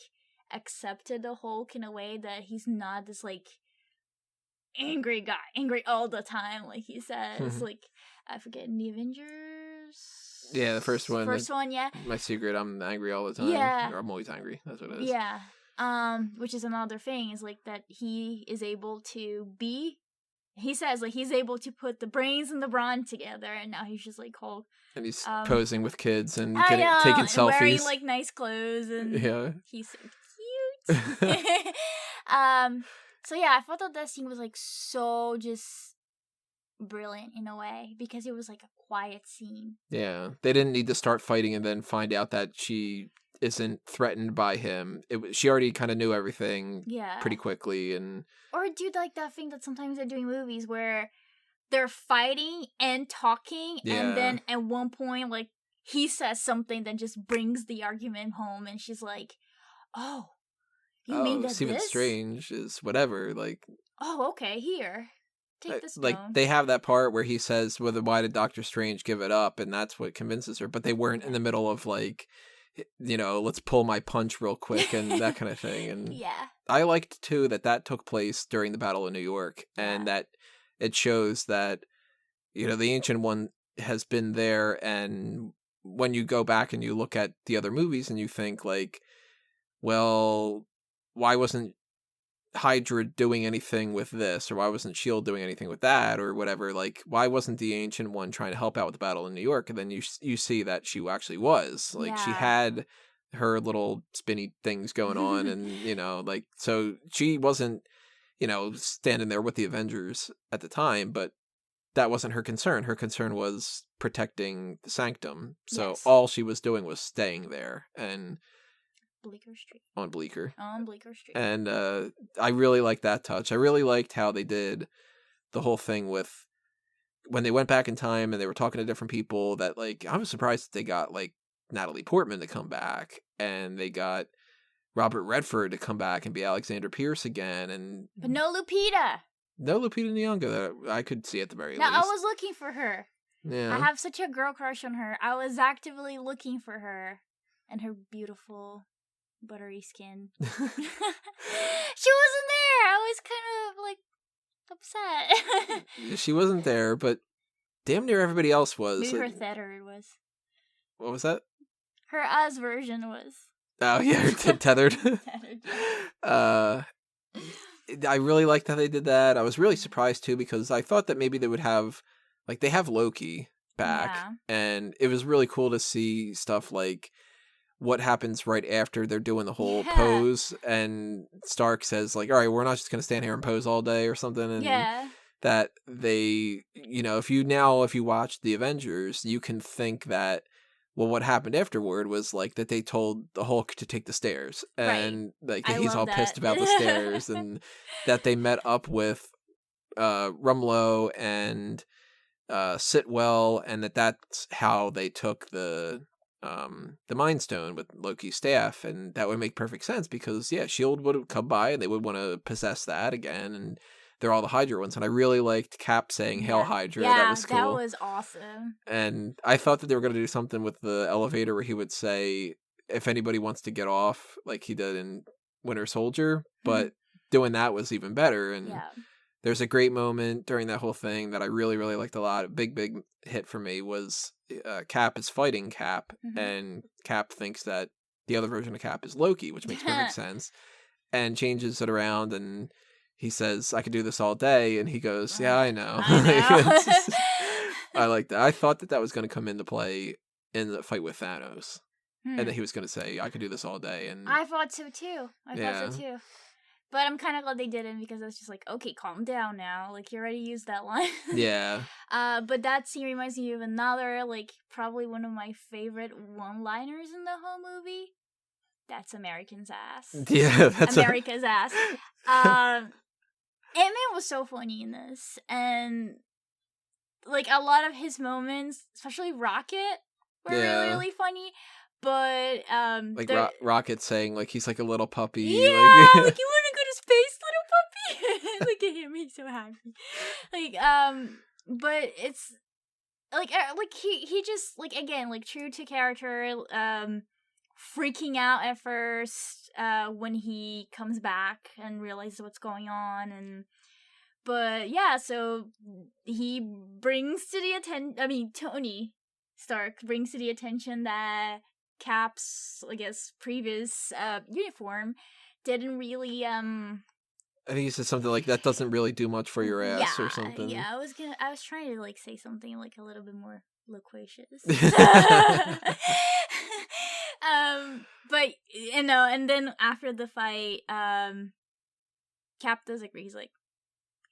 accepted the Hulk in a way that he's not this like angry guy, angry all the time, like he says. Like, I forget, in the Avengers. Yeah, the first one. First one, yeah. My secret, I'm angry all the time. Yeah. Or I'm always angry. That's what it is. Yeah. Which is another thing, is like that he is able to be. He says like he's able to put the brains and the brawn together, and now he's just like Hulk. And he's posing with kids and taking and selfies. Wearing like nice clothes, and yeah, he's so cute. So yeah, I thought that scene was like so just brilliant in a way because it was like a quiet scene. Yeah, they didn't need to start fighting and then find out that she isn't threatened by him. She already kind of knew everything. Yeah. Pretty quickly. And or do like that thing that sometimes they're doing movies where they're fighting and talking, and then at one point like he says something that just brings the argument home, and she's like, "Oh, you mean that Stephen Strange is whatever." Like, oh, okay, here. Take this stone. Like, they have that part where he says, well, why did Doctor Strange give it up? And that's what convinces her. But they weren't in the middle of, like, you know, let's pull my punch real quick and that kind of thing. And yeah. I liked, too, that took place during the Battle of New York. And that it shows that, you know, the Ancient One has been there. And when you go back and you look at the other movies and you think, like, well, why wasn't Hydra doing anything with this, or why wasn't S.H.I.E.L.D. doing anything with that, or whatever? Like, why wasn't the Ancient One trying to help out with the battle in New York? And then you see that she actually was. Like, she had her little spinny things going on, and, you know, like, so she wasn't, you know, standing there with the Avengers at the time, but that wasn't her concern. Her concern was protecting the Sanctum. So all she was doing was staying there. And Bleecker Street. On Bleecker. On Bleecker Street. And I really liked that touch. I really liked how they did the whole thing with when they went back in time and they were talking to different people, that, like, I was surprised that they got, like, Natalie Portman to come back, and they got Robert Redford to come back and be Alexander Pierce again. But no Lupita! No Lupita Nyong'o that I could see at the very least. I was looking for her. Yeah. I have such a girl crush on her. I was actively looking for her and her beautiful buttery skin. She wasn't there. I was kind of like upset. She wasn't there, but damn near everybody else was. Maybe her tethered was. What was that? Her us version was. Oh yeah, her tethered. I really liked how they did that. I was really surprised too, because I thought that maybe they would have, like, they have Loki back, and it was really cool to see stuff like what happens right after they're doing the whole pose, and Stark says, like, all right, we're not just gonna stand here and pose all day or something, and that they, if you watch the Avengers, you can think that, well, what happened afterward was like that they told the Hulk to take the stairs, Right. and like I that he's love all that. pissed about the stairs, and that they met up with Rumlow and Sitwell, and that's how they took the Mind Stone with Loki's staff, and that would make perfect sense because Shield would have come by and they would want to possess that again, and they're all the Hydra ones. And I really liked Cap saying "Hail Hydra." That was cool. That was awesome. And I thought that they were going to do something with the elevator where he would say, "If anybody wants to get off," like he did in Winter Soldier, but doing that was even better. And there's a great moment during that whole thing that I really, really liked a lot. A big hit for me was Cap is fighting Cap, and Cap thinks that the other version of Cap is Loki, which makes perfect sense, and changes it around, and he says, "I could do this all day," and he goes, "Yeah, I know." I like that. I thought that was going to come into play in the fight with Thanos, and that he was going to say, "I could do this all day." And I thought so too. But I'm kind of glad they didn't, because I was just like, okay, calm down now. Like, you already used that line. Yeah. But that scene reminds me of another, like, probably one of my favorite one-liners in the whole movie. That's American's ass. Yeah, that's America's ass. Ant-Man was so funny in this. And, like, a lot of his moments, especially Rocket, were really, really funny. But, like Rocket saying, like, he's like a little puppy. Yeah, like, you want to go to space, little puppy? Look at him, he's so happy. Like, but it's, like he just, like, again, like, true to character, freaking out at first, when he comes back and realizes what's going on, but, yeah, so he brings to the Tony Stark brings to the attention that Cap's, I guess, previous uniform didn't really I think he said something like, "That doesn't really do much for your ass," or something. Yeah, I was trying to, like, say something like a little bit more loquacious. But and then after the fight, Cap does agree. He's like,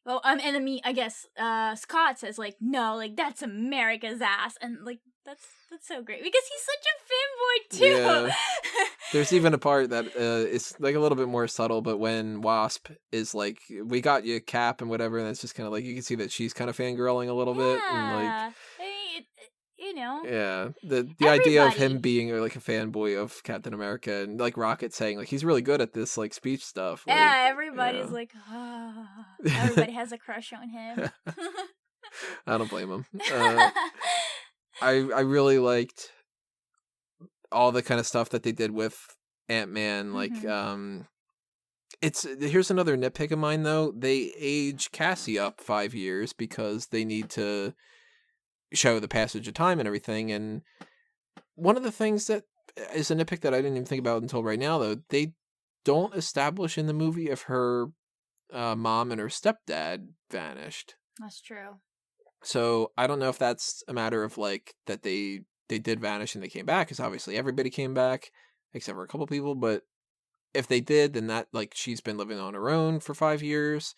well, and I guess Scott says, like, no, like, that's America's ass, and, like, that's so great because he's such a fanboy too. Yeah. There's even a part that is like a little bit more subtle, but when Wasp is like, "We got you, Cap," and whatever, and it's just kind of like you can see that she's kind of fangirling a little bit, and like, the idea of him being like a fanboy of Captain America, and like Rocket saying like he's really good at this like speech stuff. Like, everybody's like, oh. Everybody has a crush on him. I don't blame him. I really liked all the kind of stuff that they did with Ant-Man. Like, here's another nitpick of mine though. They age Cassie up 5 years because they need to show the passage of time and everything. And one of the things that is a nitpick that I didn't even think about until right now, though, they don't establish in the movie if her mom and her stepdad vanished. That's true. So I don't know if that's a matter of like that they did vanish and they came back, because obviously everybody came back except for a couple people. But if they did, then that, like, she's been living on her own for 5 years,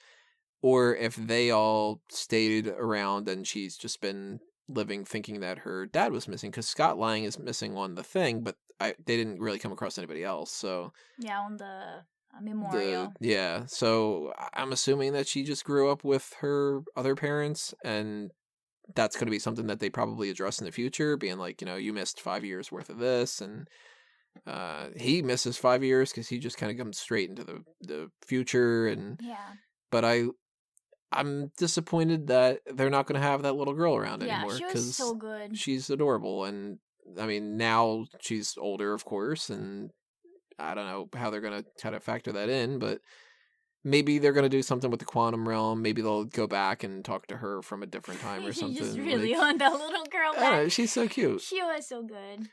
or if they all stayed around and she's just been living thinking that her dad was missing, because Scott Lang is missing on the thing, but they didn't really come across anybody else. So yeah, on the memorial. So I'm assuming that she just grew up with her other parents, and that's going to be something that they probably address in the future, being like, you missed 5 years worth of this, and he misses 5 years because he just kind of comes straight into the future. And but I'm disappointed that they're not going to have that little girl around anymore, because she was so good. She's adorable, and I mean, now she's older, of course, and I don't know how they're going to kind of factor that in, but maybe they're going to do something with the quantum realm. Maybe they'll go back and talk to her from a different time or something. You just really want that little girl back. She's so cute. She was so good.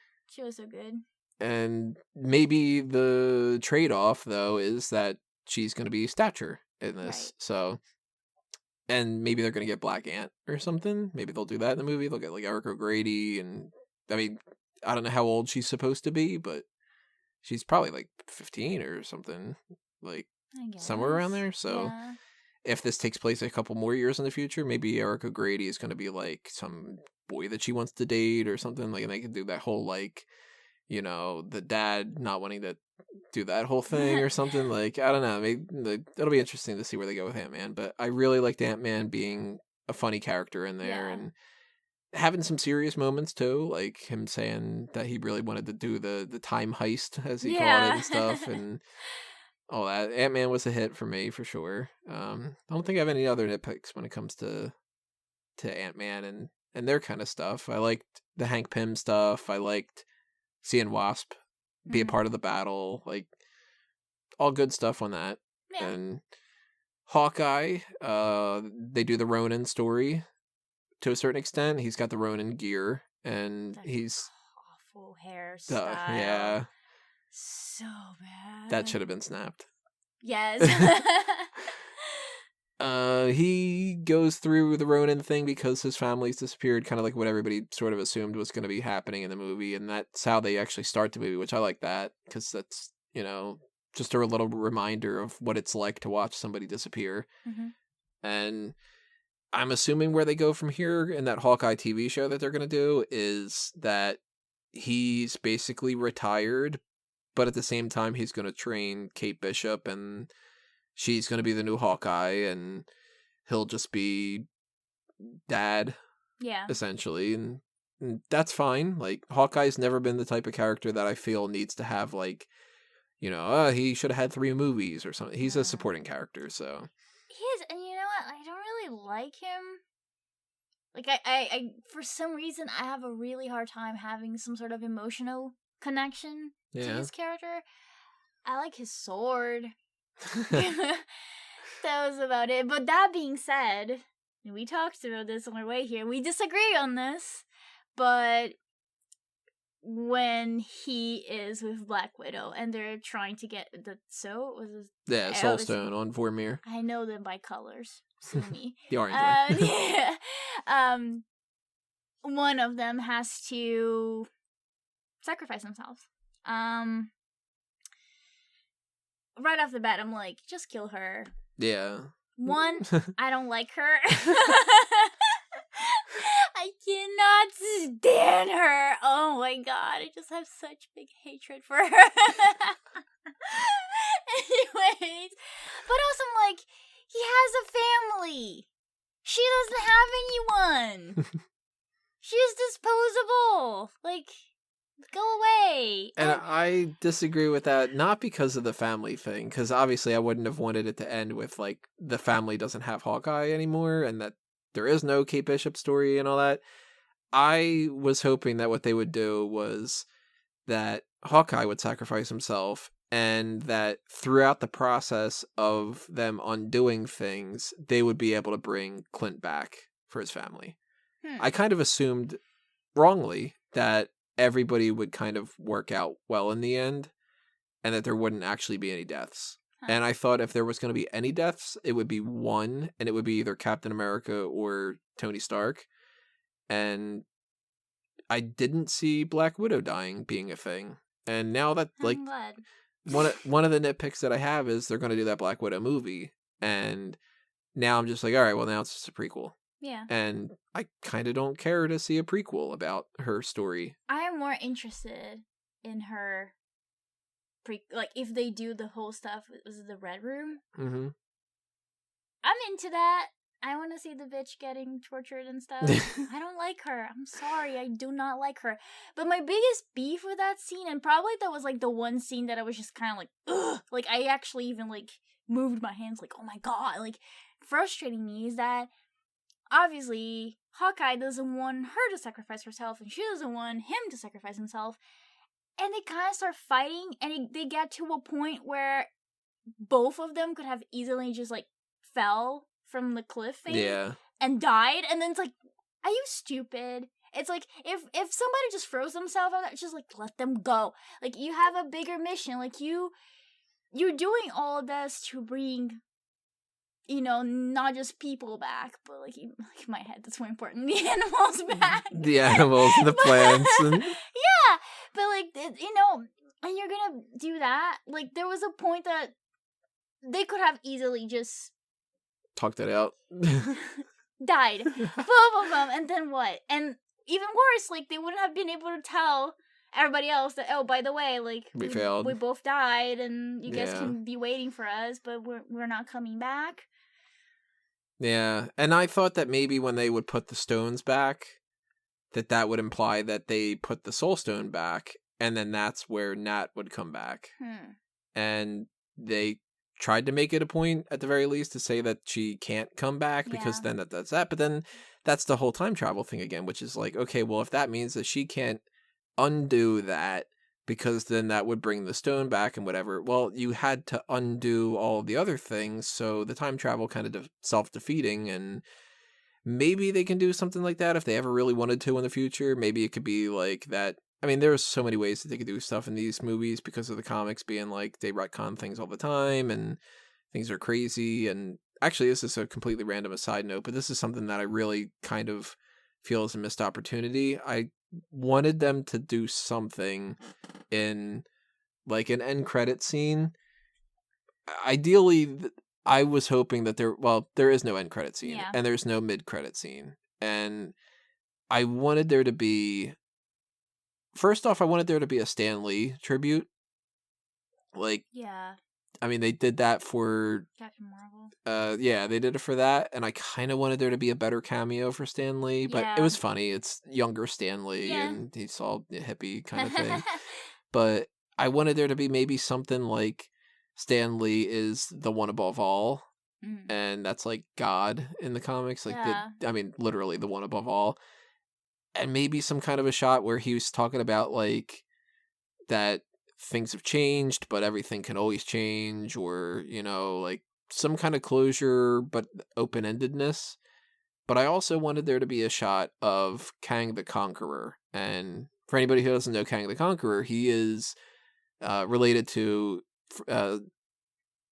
And maybe the trade-off, though, is that she's going to be Stature in this. Right. So, and maybe they're going to get Black Ant or something. Maybe they'll do that in the movie. They'll get like Eric O'Grady, and I mean, I don't know how old she's supposed to be, but she's probably like 15 or something, like somewhere around there. So, if this takes place a couple more years in the future, maybe Erica Grady is going to be like some boy that she wants to date or something. Like, and they can do that whole like, the dad not wanting to do that whole thing or something. Like, I don't know. Maybe it'll be interesting to see where they go with Ant-Man. But I really liked Ant-Man being a funny character in there and having some serious moments too, like him saying that he really wanted to do the time heist, as he called it, and stuff, and all that. Ant-Man was a hit for me for sure. I don't think I have any other nitpicks when it comes to Ant-Man and their kind of stuff. I liked the Hank Pym stuff. I liked seeing Wasp be a part of the battle. Like, all good stuff on that. Yeah. And Hawkeye, they do the Ronin story to a certain extent. He's got the Ronin gear, and he's awful hairstyle. Yeah, so bad. That should have been snapped. Yes. He goes through the Ronin thing because his family's disappeared, kind of like what everybody sort of assumed was going to be happening in the movie, and that's how they actually start the movie, which I like that, because that's, just a little reminder of what it's like to watch somebody disappear. Mm-hmm. And I'm assuming where they go from here in that Hawkeye TV show that they're going to do is that he's basically retired, but at the same time he's going to train Kate Bishop, and she's going to be the new Hawkeye, and he'll just be dad, essentially, and that's fine. Like, Hawkeye's never been the type of character that I feel needs to have, like, he should have had 3 movies or something. He's a supporting character, so. He is, and you know what? I don't really like him. Like, I for some reason, I have a really hard time having some sort of emotional connection to his character. I like his sword. That was about it. But that being said, and we talked about this on our way here, we disagree on this, but when he is with Black Widow and they're trying to get the Soul Stone on Vormir. I know them by colors. See me. The orange one. One of them has to sacrifice themselves. Right off the bat, I'm like, just kill her. Yeah. One, I don't like her. I cannot stand her. Oh my god, I just have such big hatred for her. Anyways, but also I'm like, he has a family. She doesn't have anyone. She's disposable. Like, go away. And I disagree with that, not because of the family thing, because obviously I wouldn't have wanted it to end with, like, the family doesn't have Hawkeye anymore, and that there is no Kate Bishop story and all that. I was hoping that what they would do was that Hawkeye would sacrifice himself, and that throughout the process of them undoing things, they would be able to bring Clint back for his family. I kind of assumed, wrongly, that everybody would kind of work out well in the end, and that there wouldn't actually be any deaths. And I thought if there was going to be any deaths, it would be one, and it would be either Captain America or Tony Stark. And I didn't see Black Widow dying being a thing. And now that, like, one of the nitpicks that I have is they're going to do that Black Widow movie. And now I'm just like, all right, well, now it's just a prequel. Yeah. And I kind of don't care to see a prequel about her story. I am more interested in her like, if they do the whole stuff, was it the Red Room? Mm-hmm. I'm into that. I want to see the bitch getting tortured and stuff. I don't like her. I'm sorry. I do not like her. But my biggest beef with that scene, and probably that was, like, the one scene that I was just kind of like, ugh. Like, I actually even, like, moved my hands, like, oh my god. Like, frustrating me is that, obviously, Hawkeye doesn't want her to sacrifice herself, and she doesn't want him to sacrifice himself. And they kind of start fighting, and they get to a point where both of them could have easily just, like, fell from the cliff thing and died. And then it's like, are you stupid? It's like, if somebody just throws themselves out there, just, like, let them go. Like, you have a bigger mission. Like, you're doing all this to bring, you know, not just people back, but, like, in my head, that's more important, the animals back. The animals, the plants. And... yeah, but, like, you know, and you're gonna do that? Like, there was a point that they could have easily just talk that out. Died. Both of them. And then what? And even worse, like, they wouldn't have been able to tell everybody else that, oh, by the way, like, We failed. We both died, and you guys Yeah. can be waiting for us, but we're not coming back. Yeah, and I thought that maybe when they would put the stones back, that would imply that they put the soul stone back, and then that's where Nat would come back. And they tried to make it a point, at the very least, to say that she can't come back, because Yeah. then that's that. But then that's the whole time travel thing again, which is like, okay, well, if that means that she can't undo that, because then that would bring the stone back and whatever. Well, you had to undo all the other things, so the time travel kind of self-defeating, and maybe they can do something like that if they ever really wanted to in the future. Maybe it could be like that. I mean, there's so many ways that they could do stuff in these movies because of the comics being like they retcon things all the time and things are crazy. And actually, this is a completely random aside note, but this is something that I really kind of feel is a missed opportunity. I wanted them to do something in like an end credit scene. Ideally, I was hoping that there is no end credit scene, Yeah. and there's no mid credit scene, and I wanted there to be. First off, I wanted there to be a Stan Lee tribute. Like, Yeah. I mean, they did that for Captain Marvel. yeah, they did it for that, and I kind of wanted there to be a better cameo for Stan Lee, but it Yeah. was funny. It's younger Stan Lee, Yeah. and he's all hippie kind of thing. But I wanted there to be maybe something like Stan Lee is the one above all, and that's like God in the comics. Like, Yeah. I mean, literally the one above all. And maybe some kind of a shot where he was talking about like that things have changed, but everything can always change, or, you know, like some kind of closure, but open-endedness. But I also wanted there to be a shot of Kang the Conqueror. And for anybody who doesn't know Kang the Conqueror, he is related to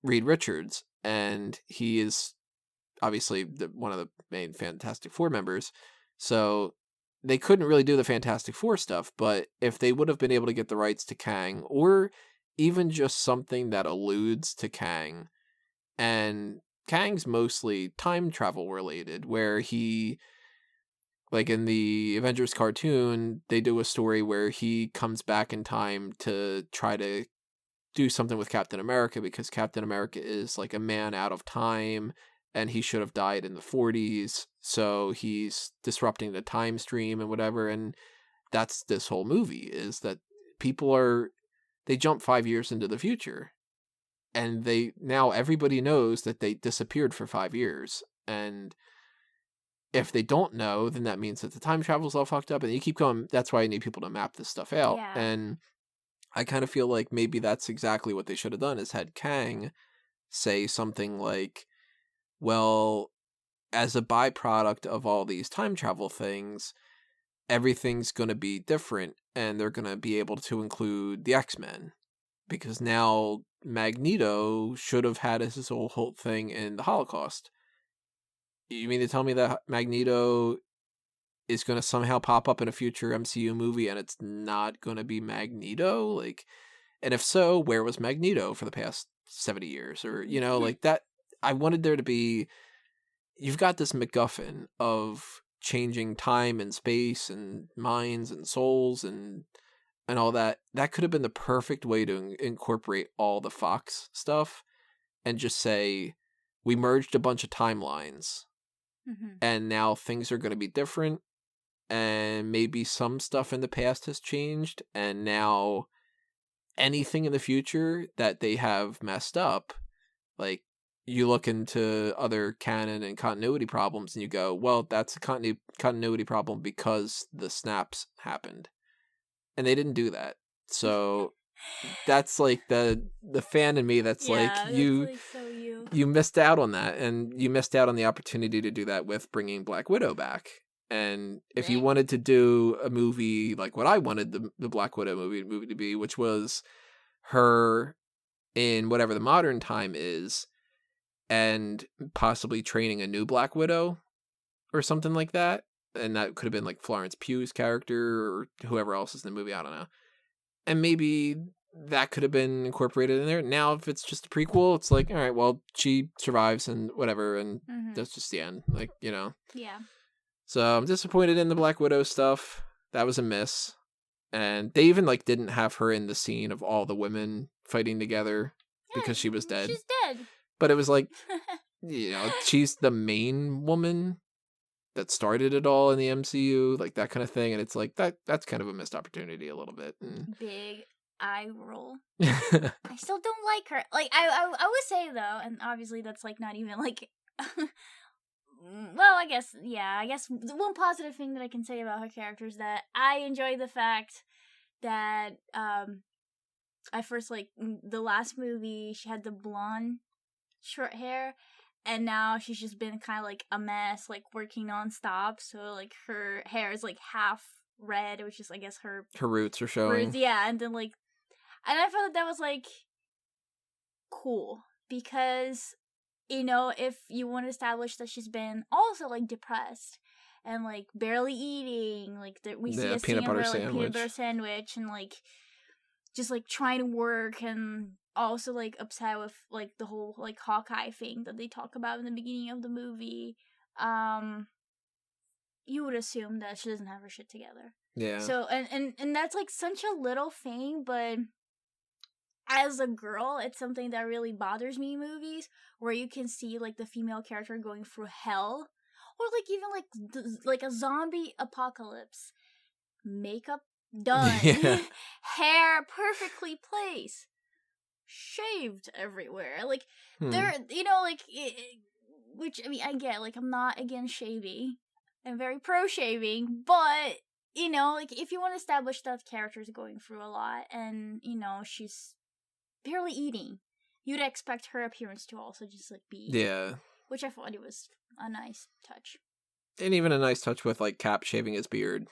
Reed Richards, and he is obviously one of the main Fantastic Four members. So they couldn't really do the Fantastic Four stuff, but if they would have been able to get the rights to Kang, or even just something that alludes to Kang, and Kang's mostly time travel related, where he, like in the Avengers cartoon, they do a story where he comes back in time to try to do something with Captain America, because Captain America is like a man out of time and he should have died in the 40s. So he's disrupting the time stream and whatever. And that's this whole movie, is that they jump 5 years into the future, and now everybody knows that they disappeared for 5 years. And if they don't know, then that means that the time travel's all fucked up, and you keep going. That's why you need people to map this stuff out. Yeah. And I kind of feel like maybe that's exactly what they should have done, is had Kang say something like, well, as a byproduct of all these time travel things, everything's going to be different, and they're going to be able to include the X-Men, because now Magneto should have had his whole thing in the Holocaust. You mean to tell me that Magneto is going to somehow pop up in a future MCU movie and it's not going to be Magneto? Like, and if so, where was Magneto for the past 70 years? Or, you know, like that. I wanted there to be, you've got this MacGuffin of changing time and space and minds and souls and all that. That could have been the perfect way to incorporate all the Fox stuff and just say, we merged a bunch of timelines and now things are going to be different, and maybe some stuff in the past has changed, and now anything in the future that they have messed up, like, you look into other canon and continuity problems and you go, well, that's a continuity problem because the snaps happened. And they didn't do that. So that's like the fan in me that's like, you missed out on that, and you missed out on the opportunity to do that with bringing Black Widow back. And if you wanted to do a movie like what I wanted the Black Widow movie to be, which was her in whatever the modern time is, and possibly training a new Black Widow or something like that, and that could have been like Florence Pugh's character or whoever else is in the movie, I don't know. And maybe that could have been incorporated in there. Now, if it's just a prequel, it's like, all right, well, she survives and whatever, and that's just the end. Like, you know. Yeah. So I'm disappointed in the Black Widow stuff. That was a miss. And they even like didn't have her in the scene of all the women fighting together because she was dead. She's dead. But it was like, you know, she's the main woman that started it all in the MCU, like that kind of thing. And it's like that's kind of a missed opportunity a little bit. And... Big eye roll. I still don't like her. Like I would say though, and obviously that's like not even like well, I guess the one positive thing that I can say about her character is that I enjoy the fact that I first like the last movie she had the blonde short hair, and now she's just been kind of like a mess, like working nonstop. So like her hair is like half red, which is I guess her roots are showing. Roots, yeah, and then like, and I felt that was like cool because, you know, if you want to establish that she's been also like depressed and like barely eating, like we see a scene of her like peanut butter sandwich and like just like trying to work and also like upset with like the whole like Hawkeye thing that they talk about in the beginning of the movie. You would assume that she doesn't have her shit together. Yeah. So and that's like such a little thing, but as a girl, it's something that really bothers me in movies where you can see like the female character going through hell, or like even like a zombie apocalypse, makeup done, hair perfectly placed, shaved everywhere. Like they're, you know, like which I mean I get, like I'm not against shaving, I'm very pro shaving, but you know, like if you want to establish that character's going through a lot and you know she's barely eating, you'd expect her appearance to also just like be eating. Yeah, which I thought it was a nice touch, and even a nice touch with like Cap shaving his beard.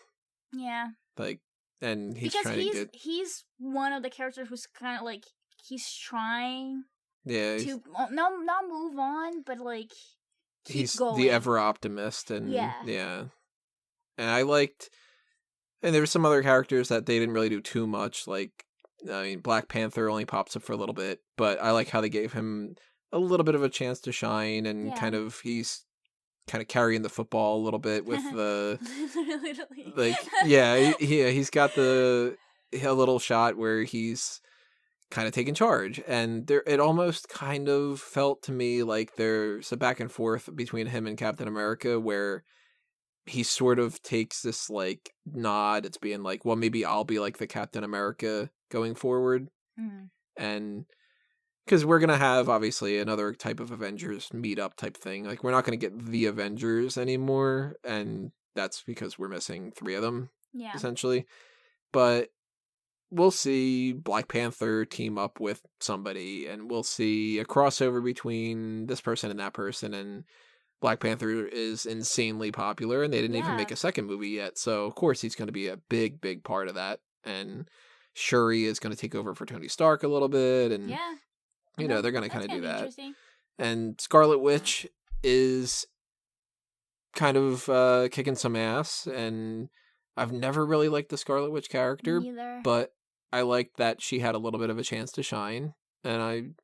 Yeah, like, and he's because trying to get... he's one of the characters who's kind of like he's trying to not move on, but like he's going. The ever optimist, and and I liked, and there were some other characters that they didn't really do too much, like I mean, Black Panther only pops up for a little bit, but I like how they gave him a little bit of a chance to shine, and he's kind of carrying the football a little bit with the like he's got a little shot where he's kind of taking charge, and it almost kind of felt to me like there's a back and forth between him and Captain America where he sort of takes this like nod. It's being like, well, maybe I'll be like the Captain America going forward. And because we're going to have obviously another type of Avengers meetup type thing. Like we're not going to get the Avengers anymore. And that's because we're missing 3 of them essentially. But we'll see Black Panther team up with somebody, and we'll see a crossover between this person and that person, and Black Panther is insanely popular, and they didn't even make a second movie yet. So, of course, he's going to be a big, big part of that. And Shuri is going to take over for Tony Stark a little bit. And, you know, they're going to kind of do that. And Scarlet Witch is kind of kicking some ass. And I've never really liked the Scarlet Witch character. But I liked that she had a little bit of a chance to shine. And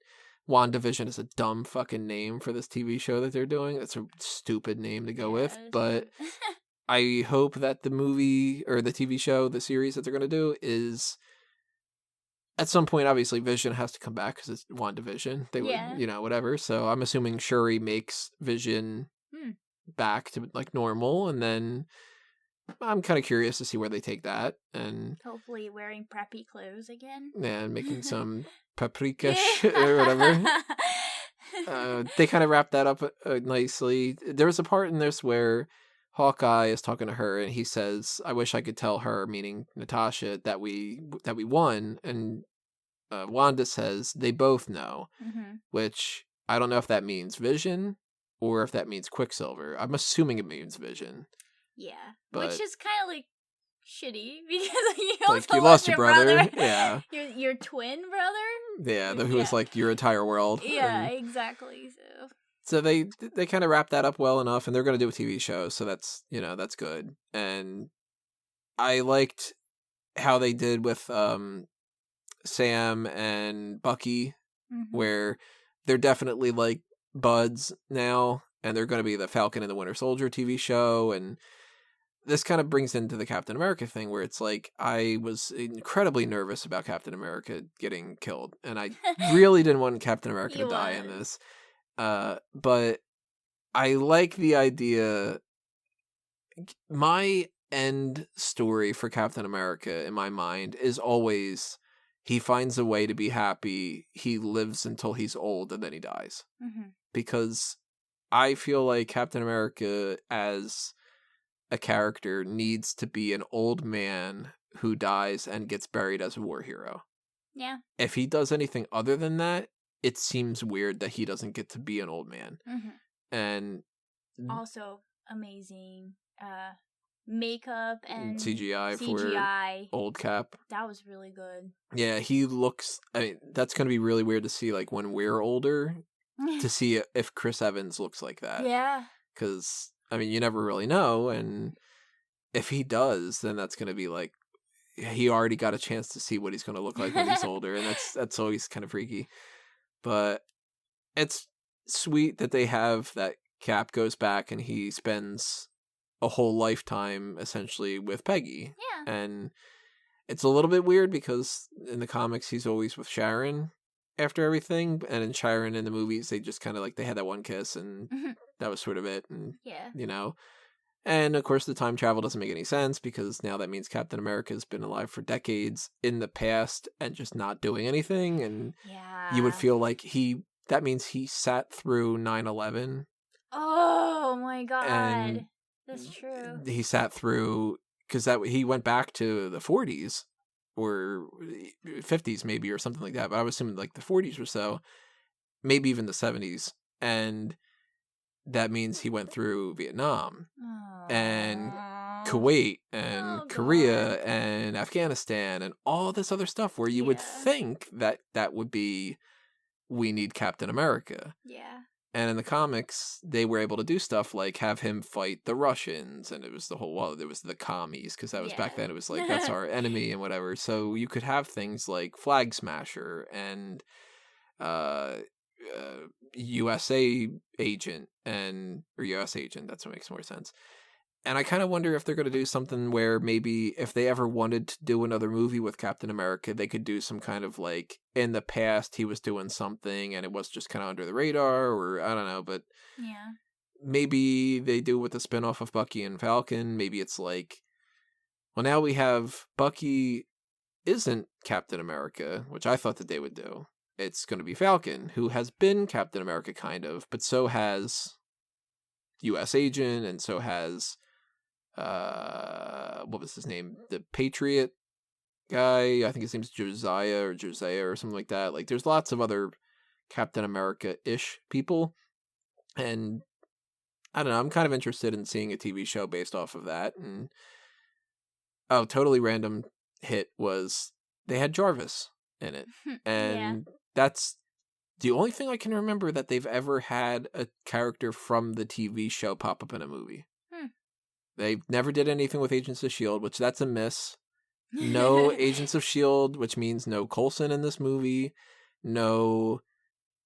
WandaVision is a dumb fucking name for this TV show that they're doing. That's a stupid name to go with, but I hope that the movie or the TV show, the series that they're going to do is at some point, obviously Vision has to come back because it's WandaVision. They would, you know, whatever. So I'm assuming Shuri makes Vision back to like normal, and then I'm kind of curious to see where they take that, and hopefully wearing preppy clothes again. Yeah, and making some paprika or whatever. They kind of wrapped that up nicely. There was a part in this where Hawkeye is talking to her, and he says, "I wish I could tell her," meaning Natasha, that we won. And Wanda says they both know, which I don't know if that means Vision or if that means Quicksilver. I'm assuming it means Vision. Yeah, but, which is kind of like shitty because you also like you lost your brother. Yeah, your twin brother. Yeah, who was like your entire world. Yeah, exactly. So they kind of wrapped that up well enough, and they're going to do a TV show, so that's, you know, that's good. And I liked how they did with Sam and Bucky, Mm-hmm. where they're definitely like buds now, and they're going to be the Falcon and the Winter Soldier TV show. And this kind of brings into the Captain America thing, where it's like I was incredibly nervous about Captain America getting killed, and I really didn't want Captain America He to die in was. this. But I like the idea. My end story for Captain America in my mind is always he finds a way to be happy. He lives until he's old and then he dies. Mm-hmm. Because I feel like Captain America as a character needs to be an old man who dies and gets buried as a war hero. Yeah. If he does anything other than that, it seems weird that he doesn't get to be an old man. Mm-hmm. And Also, amazing makeup and CGI CGI. for old Cap. That was really good. Yeah, he looks. I mean, that's going to be really weird to see, like, when we're older, to see if Chris Evans looks like that. Yeah. Because, I mean, you never really know, and if he does, then that's going to be like, he already got a chance to see what he's going to look like when he's older, and that's always kind of freaky. But it's sweet that they have that Cap goes back and he spends a whole lifetime essentially with Peggy. Yeah. And it's a little bit weird because in the comics he's always with Sharon after everything, and in Sharon in the movies they just kind of like they had that one kiss and that was sort of it. And Yeah. you know, and of course the time travel doesn't make any sense because now that means Captain America's been alive for decades in the past and just not doing anything, and Yeah. you would feel like that means he sat through 9/11. Oh my god. And that's true. He sat through because he went back to the 40s or 50s maybe or something like that, but I was assuming like the 40s or so, maybe even the 70s, and that means he went through Vietnam and Kuwait and Korea God. and Afghanistan and all this other stuff where you would think that would be we need Captain America. Yeah. And in the comics, they were able to do stuff like have him fight the Russians, and it was there was the commies, because that was back then, it was like, that's our enemy and whatever. So you could have things like Flag Smasher and USA Agent, or US Agent, that's what makes more sense. And I kind of wonder if they're going to do something where maybe if they ever wanted to do another movie with Captain America, they could do some kind of like, in the past he was doing something and it was just kind of under the radar, or I don't know, but yeah, maybe they do with the spinoff of Bucky and Falcon. Maybe it's like, well, now we have Bucky isn't Captain America, which I thought that they would do. It's going to be Falcon, who has been Captain America kind of, but so has US Agent, and so has what was his name? The Patriot guy. I think his name's Josiah or something like that. Like, there's lots of other Captain America-ish people, and I don't know, I'm kind of interested in seeing a TV show based off of that. And totally random hit was they had Jarvis in it, and that's the only thing I can remember that they've ever had a character from the TV show pop up in a movie. They never did anything with Agents of S.H.I.E.L.D., which that's a miss. No Agents of S.H.I.E.L.D., which means no Coulson in this movie. No,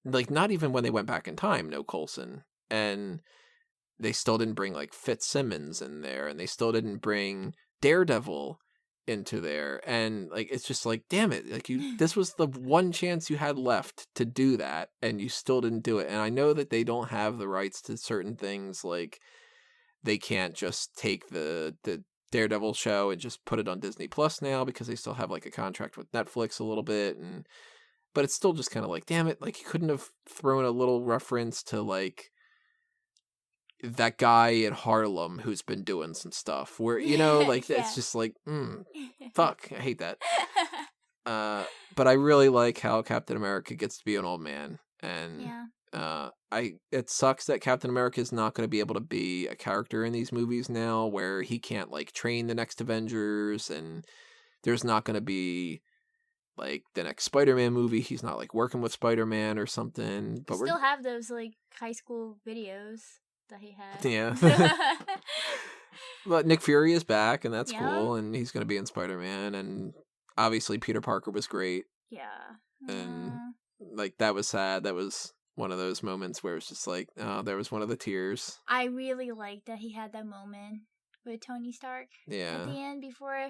like, not even when they went back in time, no Coulson. And they still didn't bring, like, Fitzsimmons in there, and they still didn't bring Daredevil into there. And, like, it's just like, damn it. Like, this was the one chance you had left to do that, and you still didn't do it. And I know that they don't have the rights to certain things, like, they can't just take the Daredevil show and just put it on Disney Plus now because they still have like a contract with Netflix a little bit, but it's still just kind of like, damn it, like you couldn't have thrown a little reference to like that guy in Harlem who's been doing some stuff where, you know, like it's just like, fuck, I hate that. But I really like how Captain America gets to be an old man, and it sucks that Captain America is not going to be able to be a character in these movies now, where he can't like train the next Avengers, and there's not going to be like the next Spider-Man movie. He's not like working with Spider-Man or something. But we still have those like high school videos that he had. Yeah. But Nick Fury is back, and that's cool, and he's going to be in Spider-Man, and obviously Peter Parker was great. Yeah. And like that was sad. That was one of those moments where it's just like, oh, there was one of the tears. I really liked that he had that moment with Tony Stark Yeah. at the end before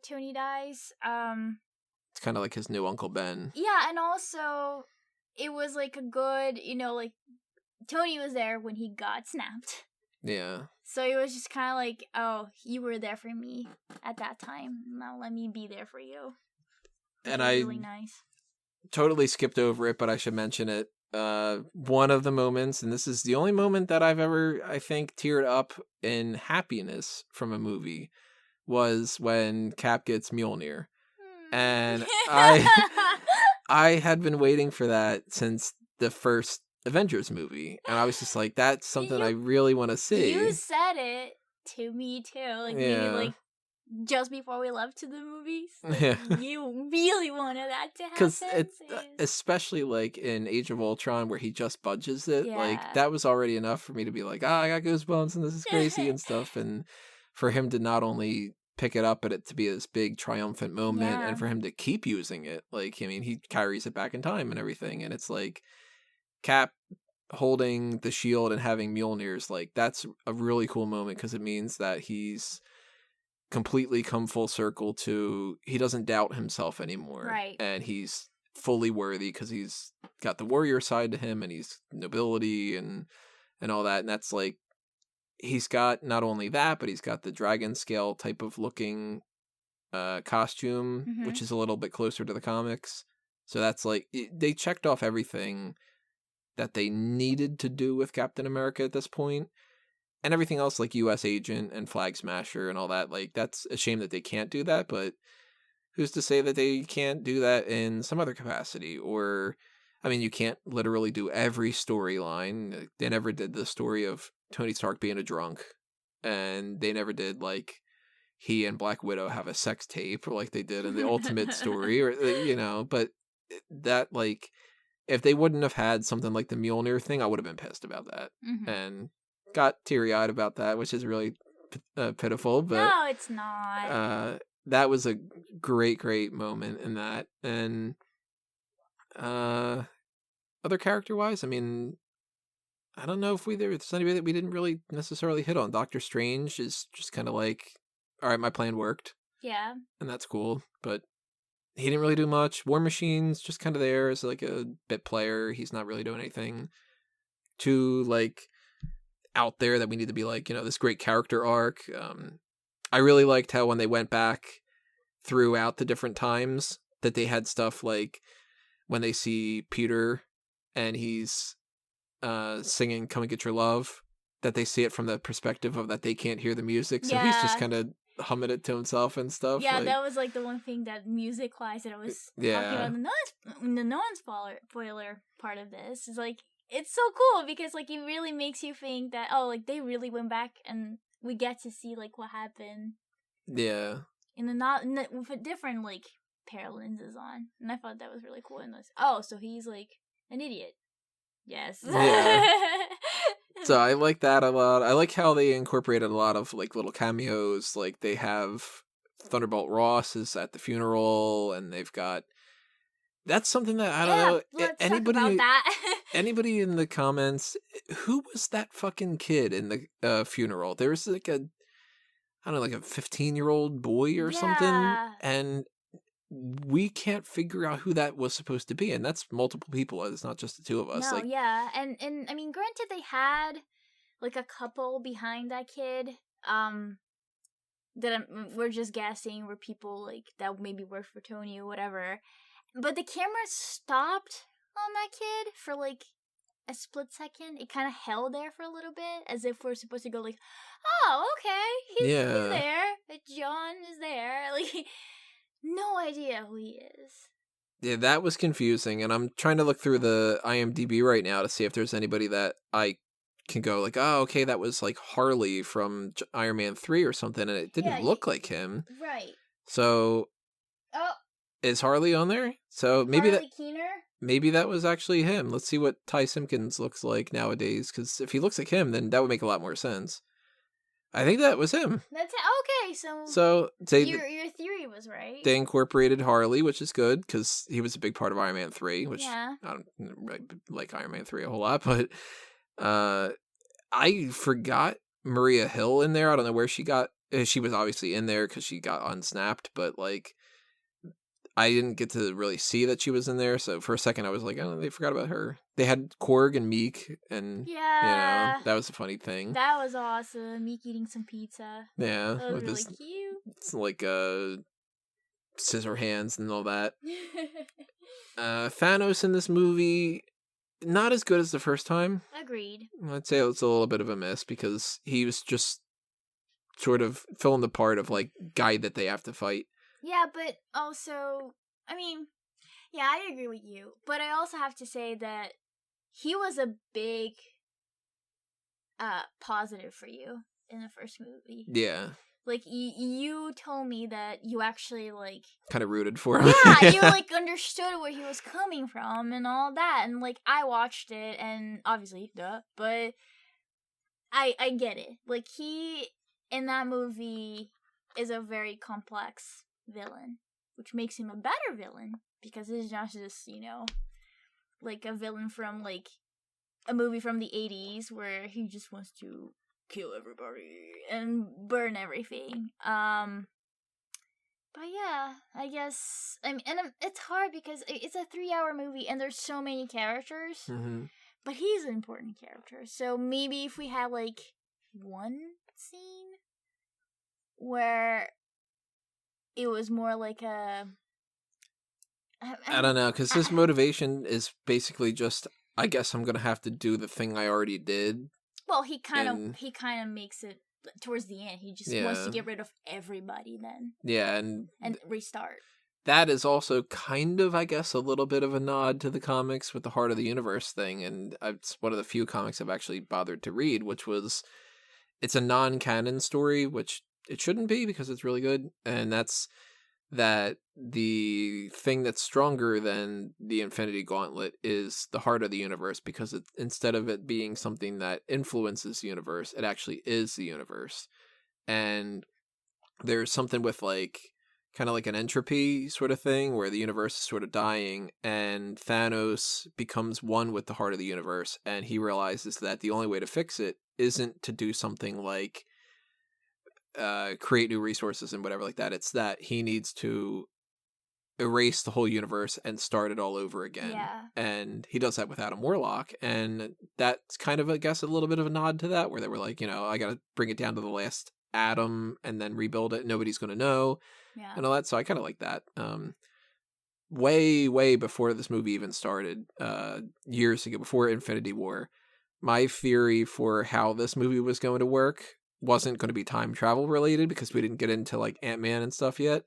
Tony dies. It's kind of like his new Uncle Ben. Yeah, and also it was like a good, like Tony was there when he got snapped. Yeah. So it was just kind of like, oh, you were there for me at that time. Now let me be there for you. And really nice. Totally skipped over it, but I should mention it. One of the moments, and this is the only moment that I've ever, I think, teared up in happiness from a movie, was when Cap gets Mjolnir. And I had been waiting for that since the first Avengers movie, and I was just like, that's something I really want to see. You said it to me too, like maybe like just before we left to the movies. Like, you really wanted that to happen. Because it's especially like in Age of Ultron where he just budges it, like that was already enough for me to be like, I got goosebumps and this is crazy and stuff. And for him to not only pick it up, but it to be this big triumphant moment, and for him to keep using it, like, I mean, he carries it back in time and everything, and it's like Cap holding the shield and having Mjolnir's, like, that's a really cool moment because it means that he's completely come full circle to, he doesn't doubt himself anymore, right? And he's fully worthy because he's got the warrior side to him, and he's nobility and all that, and that's like, he's got not only that, but he's got the dragon scale type of looking costume, which is a little bit closer to the comics. So that's like, they checked off everything that they needed to do with Captain America at this point. And everything else, like U.S. Agent and Flag Smasher and all that, like, that's a shame that they can't do that, but who's to say that they can't do that in some other capacity? Or, I mean, you can't literally do every storyline. They never did the story of Tony Stark being a drunk, and they never did, like, he and Black Widow have a sex tape, or like they did in the Ultimate story, or, but that, like, if they wouldn't have had something like the Mjolnir thing, I would have been pissed about that. And got teary-eyed about that, which is really pitiful, but no, it's not. That was a great moment in that. And other character-wise, I mean, I don't know if there's anybody that we didn't really necessarily hit on. Doctor Strange is just kind of like, all right, my plan worked. Yeah. And that's cool, but he didn't really do much. War Machine's just kind of there as like a bit player. He's not really doing anything too like out there that we need to be like, this great character arc. I really liked how when they went back throughout the different times that they had stuff like when they see Peter and he's singing Come and Get Your Love, that they see it from the perspective of that they can't hear the music, so he's just kind of humming it to himself and stuff. Yeah, like, that was like the one thing that music-wise that I was talking about the non-spoiler part of this is like, it's so cool because like it really makes you think that, oh, like they really went back and we get to see like what happened. Yeah. With a different like pair of lenses on, and I thought that was really cool. And this, oh, so he's like an idiot. Yes. Yeah. So I like that a lot. I like how they incorporated a lot of like little cameos. Like they have Thunderbolt Ross is at the funeral, and they've got. That's something that I don't know. Let's talk about that. Anybody in the comments, who was that fucking kid in the funeral? There was like a 15-year-old boy or something, and we can't figure out who that was supposed to be, and that's multiple people. It's not just the two of us. No, and I mean, granted, they had like a couple behind that kid. That we're just guessing were people like that maybe worked for Tony or whatever. But the camera stopped on that kid for like a split second. It kind of held there for a little bit, as if we're supposed to go like, oh, okay, he's there. John is there. Like, no idea who he is. Yeah, that was confusing, and I'm trying to look through the IMDb right now to see if there's anybody that I can go like, oh, okay, that was like Harley from Iron Man 3 or something, and it didn't look like him. Right. So... Oh. Is Harley on there? So maybe Harley Keener? Maybe that was actually him. Let's see what Ty Simpkins looks like nowadays, because if he looks like him, then that would make a lot more sense. I think that was him. That's okay. So your theory was, right? They incorporated Harley, which is good, because he was a big part of Iron Man 3, which Yeah. I don't really like Iron Man 3 a whole lot, but I forgot Maria Hill in there. I don't know where she got... She was obviously in there because she got unsnapped, but, like, I didn't get to really see that she was in there, so for a second I was like, oh, they forgot about her. They had Korg and Meek, and, Yeah. that was a funny thing. That was awesome. Meek eating some pizza. Yeah. That was With really his, cute. it's like, scissor hands and all that. Thanos in this movie, not as good as the first time. Agreed. I'd say it's a little bit of a miss because he was just sort of filling the part of, like, guy that they have to fight. Yeah, but also, I mean, yeah, I agree with you. But I also have to say that he was a big positive for you in the first movie. Yeah. Like, you told me that you actually, like... kind of rooted for him. Yeah, you, like, understood where he was coming from and all that. And, like, I watched it, and obviously, duh, but I get it. Like, he, in that movie, is a very complex villain, which makes him a better villain, because he's not just, like, a villain from, like, a movie from the 80s where he just wants to kill everybody and burn everything. But yeah, I guess, and it's hard because it's a 3-hour movie and there's so many characters, but he's an important character. So maybe if we had, like, one scene where it was more like a... I don't know, because his motivation is basically just, I guess I'm gonna have to do the thing I already did. Well, he kind of makes it towards the end. He just wants to get rid of everybody then. Yeah, and restart. That is also kind of, I guess, a little bit of a nod to the comics with the Heart of the Universe thing, and it's one of the few comics I've actually bothered to read, which was, it's a non-canon story, which it shouldn't be because it's really good, and that's that the thing that's stronger than the Infinity Gauntlet is the Heart of the Universe, because instead of it being something that influences the universe, it actually is the universe. And there's something with, like, kind of like an entropy sort of thing where the universe is sort of dying, and Thanos becomes one with the Heart of the Universe, and he realizes that the only way to fix it isn't to do something like create new resources and whatever like that. It's that he needs to erase the whole universe and start it all over again. Yeah. And he does that with Adam Warlock, and that's kind of, I guess, a little bit of a nod to that, where they were like, I gotta bring it down to the last atom and then rebuild it. Nobody's gonna know. Yeah. And all that. So I kind of like that. Way before this movie even started, years ago, before Infinity War, my theory for how this movie was going to work wasn't going to be time travel related, because we didn't get into, like, Ant-Man and stuff yet.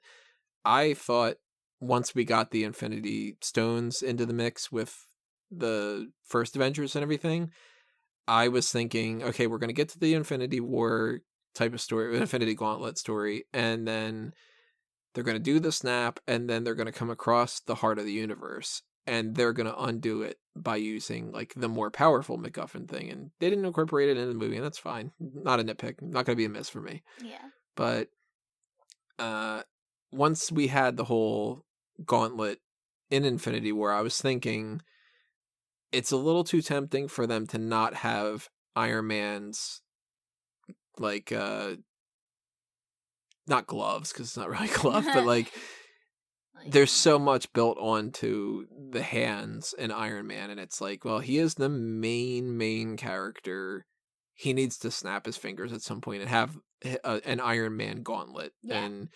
I thought once we got the Infinity Stones into the mix with the first Avengers and everything, I was thinking, okay, we're going to get to the Infinity War type of story, Infinity Gauntlet story, and then they're going to do the snap, and then they're going to come across the Heart of the Universe, and they're going to undo it by using, like, the more powerful MacGuffin thing. And they didn't incorporate it into the movie, and that's fine. Not a nitpick. Not going to be a miss for me. Yeah. But once we had the whole gauntlet in Infinity War, I was thinking it's a little too tempting for them to not have Iron Man's, like, not gloves, because it's not really gloves, but, like, there's so much built onto the hands in Iron Man, and it's like, well, he is the main character. He needs to snap his fingers at some point and have an Iron Man gauntlet. Yeah. And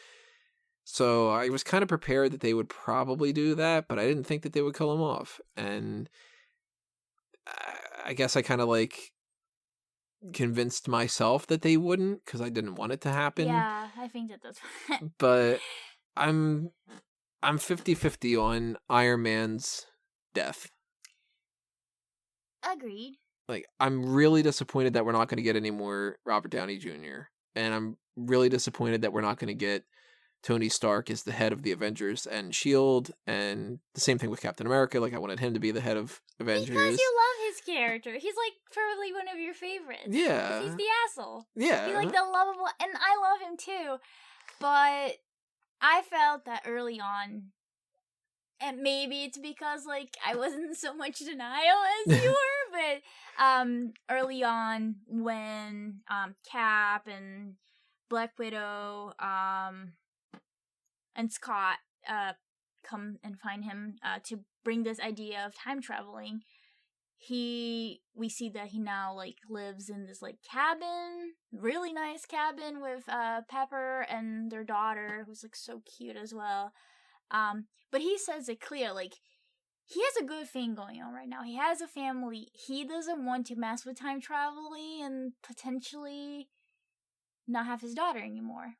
so I was kind of prepared that they would probably do that, but I didn't think that they would kill him off. And I guess I kind of, like, convinced myself that they wouldn't, because I didn't want it to happen. Yeah, I think that's fine. But I'm 50-50 on Iron Man's death. Agreed. Like, I'm really disappointed that we're not going to get any more Robert Downey Jr. And I'm really disappointed that we're not going to get Tony Stark as the head of the Avengers and S.H.I.E.L.D. And the same thing with Captain America. Like, I wanted him to be the head of Avengers. Because you love his character. He's, like, probably one of your favorites. Yeah. He's the asshole. Yeah. He's, like, the lovable... And I love him, too. But I felt that early on, and maybe it's because like I wasn't in so much denial as you were, but early on when Cap and Black Widow and Scott come and find him to bring this idea of time traveling, we see that he now like lives in this like cabin, really nice cabin with Pepper and their daughter, who's like so cute as well. But he says it clear, like he has a good thing going on right now. He has a family. He doesn't want to mess with time traveling and potentially not have his daughter anymore,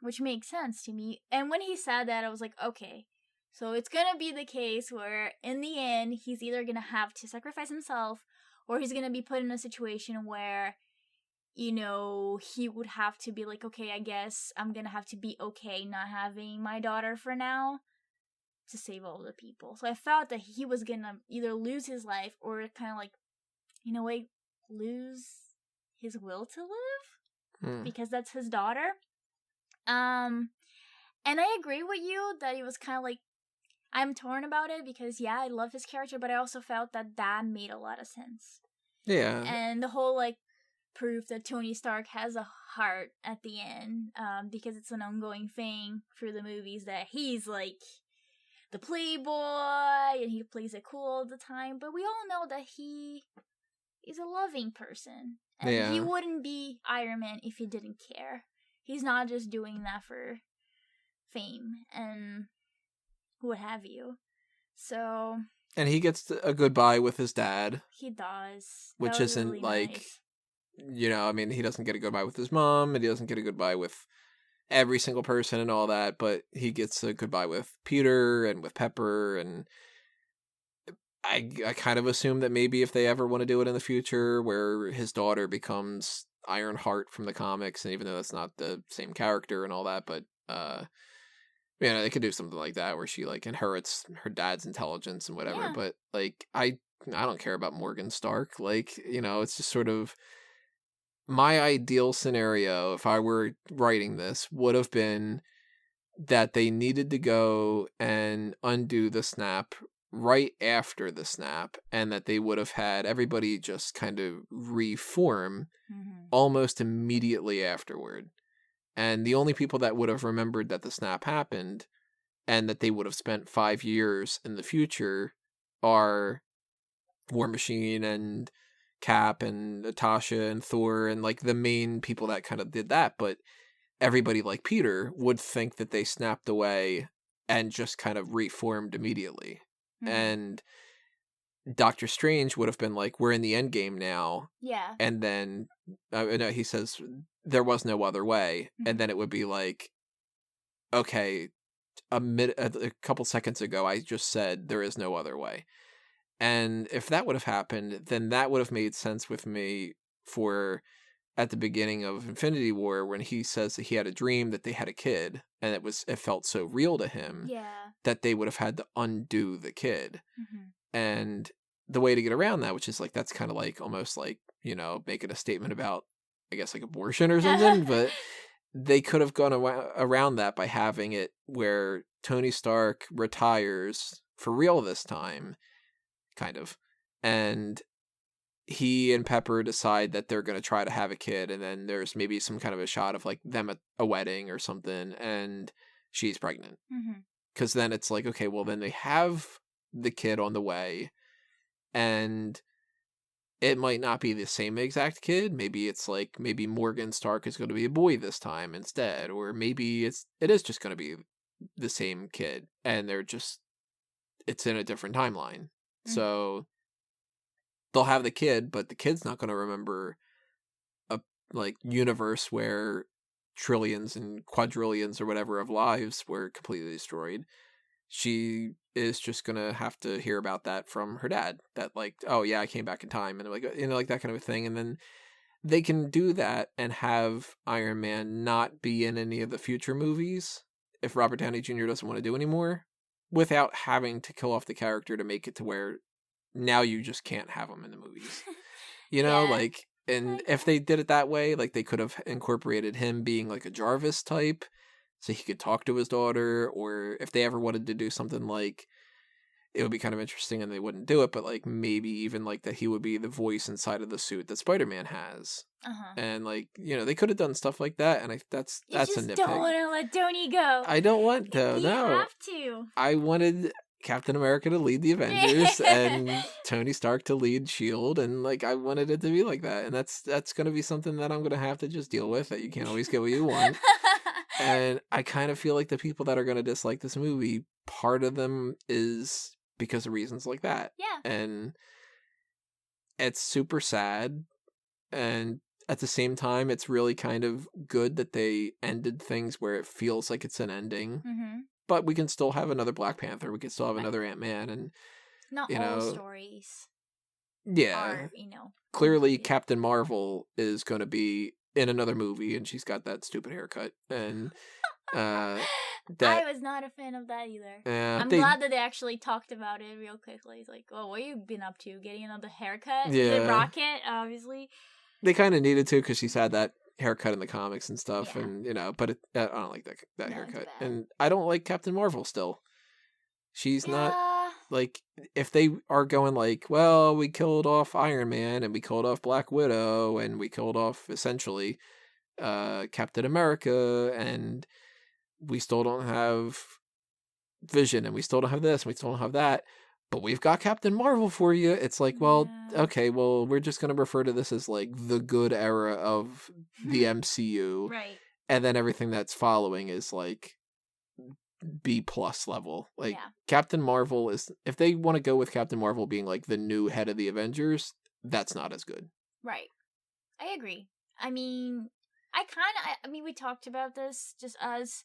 which makes sense to me. And when he said that, I was like, okay, so it's gonna be the case where in the end he's either gonna have to sacrifice himself, or he's gonna be put in a situation where, you know, he would have to be like, okay, I guess I'm gonna have to be okay not having my daughter for now to save all the people. So I felt that he was gonna either lose his life or kind of like, in a way, lose his will to live because that's his daughter. And I agree with you that it was kind of like, I'm torn about it because, yeah, I love his character, but I also felt that made a lot of sense. Yeah. And the whole, like, proof that Tony Stark has a heart at the end, because it's an ongoing thing through the movies that he's, like, the playboy, and he plays it cool all the time, but we all know that he is a loving person. And he wouldn't be Iron Man if he didn't care. He's not just doing that for fame and what have you. So, and he gets a goodbye with his dad. He does. Which isn't really like, nice. You know, I mean, he doesn't get a goodbye with his mom, and he doesn't get a goodbye with every single person and all that, but he gets a goodbye with Peter and with Pepper, and I kind of assume that maybe if they ever want to do it in the future, where his daughter becomes Ironheart from the comics, and even though that's not the same character and all that, but you know, they could do something like that where she like inherits her dad's intelligence and whatever. Yeah. But like, I don't care about Morgan Stark. Like, you know, it's just sort of my ideal scenario if I were writing this would have been that they needed to go and undo the snap right after the snap, and that they would have had everybody just kind of reform almost immediately afterward. And the only people that would have remembered that the snap happened and that they would have spent 5 years in the future are War Machine and Cap and Natasha and Thor and like the main people that kind of did that. But everybody like Peter would think that they snapped away and just kind of reformed immediately. And Doctor Strange would have been like, we're in the Endgame now. Yeah. And then he says there was no other way. And then it would be like, okay, a couple seconds ago, I just said there is no other way. And if that would have happened, then that would have made sense with me for at the beginning of Infinity War when he says that he had a dream that they had a kid, and it felt so real to him that they would have had to undo the kid. And the way to get around that, which is like, that's kind of like almost like, you know, making a statement about, I guess, like abortion or something, but they could have gone around that by having it where Tony Stark retires for real this time, kind of, and he and Pepper decide that they're going to try to have a kid, and then there's maybe some kind of a shot of like them at a wedding or something, and she's pregnant. Because then it's like, okay, well then they have the kid on the way, and it might not be the same exact kid. Maybe it's like, maybe Morgan Stark is going to be a boy this time instead, or maybe it is just going to be the same kid, and it's in a different timeline. So they'll have the kid, but the kid's not going to remember a like universe where trillions and quadrillions or whatever of lives were completely destroyed. She is just going to have to hear about that from her dad, that like, oh yeah, I came back in time, and like, you know, like that kind of a thing. And then they can do that and have Iron Man not be in any of the future movies if Robert Downey Jr. doesn't want to do anymore, without having to kill off the character to make it to where now you just can't have him in the movies. You know, like, and if they did it that way, like they could have incorporated him being like a Jarvis type, so he could talk to his daughter, or if they ever wanted to do something like, it would be kind of interesting and they wouldn't do it, but like maybe even like that he would be the voice inside of the suit that Spider-Man has. And like, they could have done stuff like that, and that's You a just nitpick. don't want to let Tony go. I don't want to. You No, have to. I wanted Captain America to lead the Avengers and Tony Stark to lead Shield, and like I wanted it to be like that, and that's going to be something that I'm going to have to just deal with. That you can't always get what you want. And I kind of feel like the people that are going to dislike this movie, part of them is because of reasons like that. Yeah. And it's super sad. And at the same time, it's really kind of good that they ended things where it feels like it's an ending. Mm-hmm. But we can still have another Black Panther. We can still have another Ant-Man. And not all stories. Yeah. Are, clearly, Captain Marvel is going to be in another movie, and she's got that stupid haircut. And I was not a fan of that either. I'm glad that they actually talked about it real quickly. It's like, oh, what have you been up to? Getting another haircut? Yeah. The Rocket, obviously. They kind of needed to, because she's had that haircut in the comics and stuff, and but I don't like that haircut. And I don't like Captain Marvel still. She's not, like, if they are going like, well, we killed off Iron Man, and we killed off Black Widow, and we killed off, essentially, Captain America, and we still don't have Vision, and we still don't have this, and we still don't have that, but we've got Captain Marvel for you. It's like, well, okay, well, we're just going to refer to this as like the good era of the MCU. Right. And then everything that's following is like B+ level. Like Captain Marvel is, if they want to go with Captain Marvel being like the new head of the Avengers, that's not as good. Right. I agree. I mean, we talked about this just as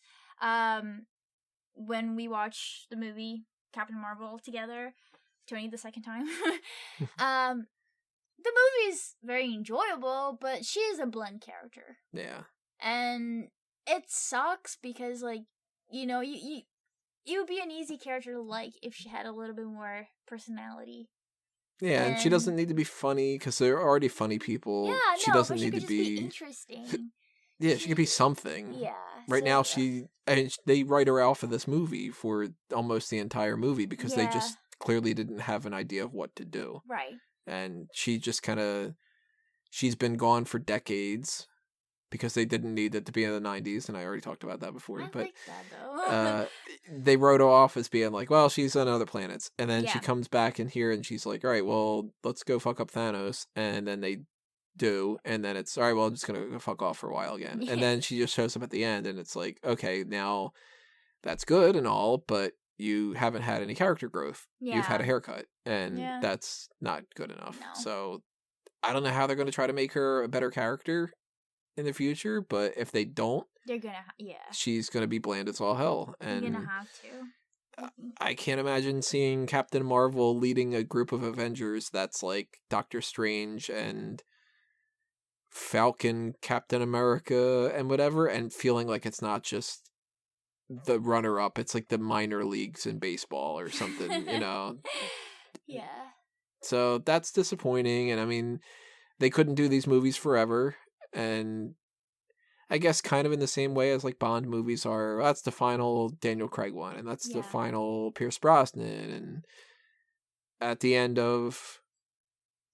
when we watched the movie Captain Marvel together, Tony the second time. The movie's very enjoyable, but she is a blunt character. Yeah. And it sucks because, like, you would be an easy character to like if she had a little bit more personality. Yeah, and she doesn't need to be funny because there are already funny people. Yeah, she doesn't need to be interesting. Yeah, she could be something. Yeah. Right now, they write her out for this movie for almost the entire movie because they just clearly didn't have an idea of what to do. Right. And she just she's been gone for decades because they didn't need it to be in the 90s, and I already talked about that before. I but like that, though. they wrote her off as being like, well, she's on other planets. And then she comes back in here and she's like, all right, well, let's go fuck up Thanos. And then they do, and then it's all right, well, I'm just gonna go fuck off for a while again. And then she just shows up at the end, and it's like, okay, now that's good and all, but you haven't had any character growth. You've had a haircut, and that's not good enough. No. So I don't know how they're going to try to make her a better character in the future, but if they don't, they're gonna she's gonna be bland as all hell. And you're gonna have to. I can't imagine seeing Captain Marvel leading a group of Avengers that's like Doctor Strange and Falcon, Captain America, and whatever, and feeling like it's not just the runner-up, it's like the minor leagues in baseball or something, Yeah. So that's disappointing, and I mean, they couldn't do these movies forever, and I guess kind of in the same way as like Bond movies are, that's the final Daniel Craig one, and that's the final Pierce Brosnan, and at the end of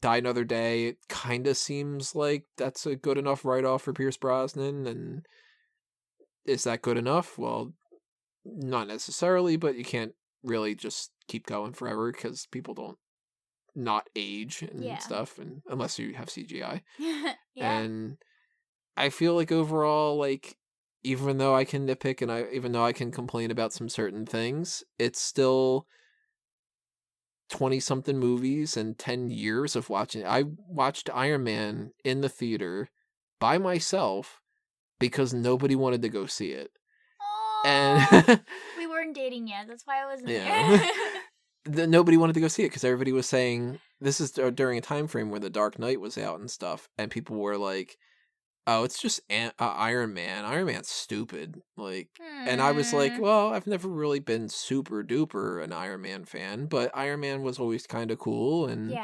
Die Another Day, it kind of seems like that's a good enough write-off for Pierce Brosnan, and is that good enough? Well, not necessarily, but you can't really just keep going forever because people don't not age and stuff, and unless you have CGI. And I feel like overall, like, even though I can nitpick and even though I can complain about some certain things, it's still 20-something movies and 10 years of watching. I watched Iron Man in the theater by myself because nobody wanted to go see it. Aww. And we weren't dating yet. That's why I wasn't there. Nobody wanted to go see it because everybody was saying, this is during a time frame where The Dark Knight was out and stuff, and people were like, oh, it's just Iron Man. Iron Man's stupid. Like, and I was like, well, I've never really been super duper an Iron Man fan, but Iron Man was always kind of cool, and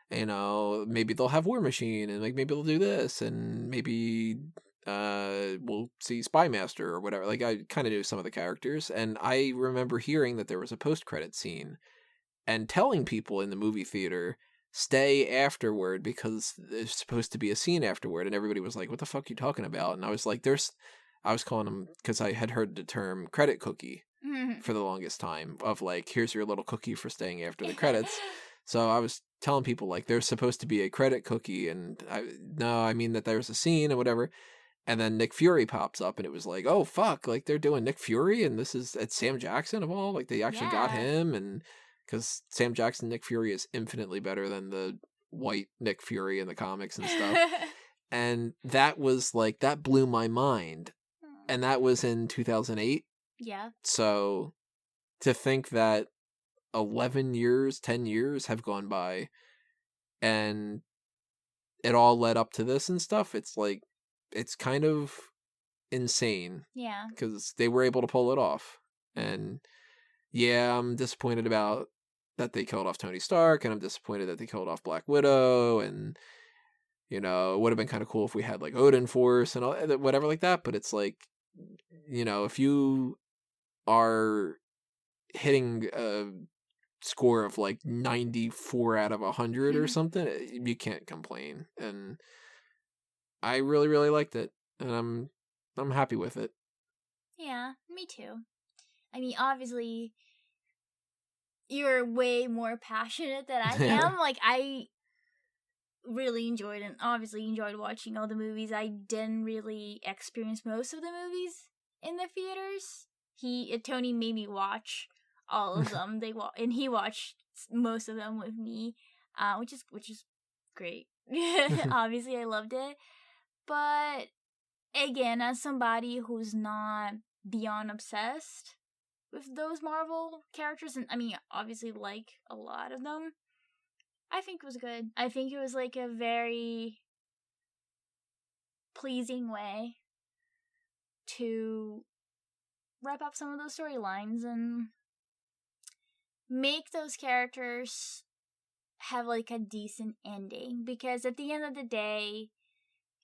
maybe they'll have War Machine, and like maybe they'll do this, and maybe we'll see Spy Master or whatever. Like, I kind of knew some of the characters, and I remember hearing that there was a post-credit scene and telling people in the movie theater, stay afterward because there's supposed to be a scene afterward, and everybody was like, what the fuck are you talking about? And I was like, I was calling them, because I had heard the term credit cookie for the longest time, of like, here's your little cookie for staying after the credits. So I was telling people, like, there's supposed to be a credit cookie, and I mean that there's a scene and whatever. And then Nick Fury pops up, and it was like, oh, fuck, like, they're doing Nick Fury, and it's Sam Jackson of all, like, they actually got him, and because Sam Jackson Nick Fury is infinitely better than the white Nick Fury in the comics and stuff. And that was, like, that blew my mind. And that was in 2008. Yeah. So to think that 10 years have gone by, and it all led up to this and stuff, it's like, it's kind of insane. Yeah. Because they were able to pull it off. And yeah, I'm disappointed about that they killed off Tony Stark, and I'm disappointed that they killed off Black Widow, and, you know, it would have been kind of cool if we had, like, Odin Force and all, whatever like that, but it's like, you know, if you are hitting a score of, like, 94 out of 100 or something, you can't complain, and I really, really liked it, and I'm happy with it. Yeah, me too. I mean, obviously, you're way more passionate than I am. Like, I really enjoyed and obviously enjoyed watching all the movies. I didn't really experience most of the movies in the theaters. Tony made me watch all of them. And he watched most of them with me, which is great. Obviously, I loved it. But again, as somebody who's not beyond obsessed with those Marvel characters, and I mean, obviously like a lot of them, I think it was good. I think it was like a very pleasing way to wrap up some of those storylines and make those characters have like a decent ending. Because at the end of the day,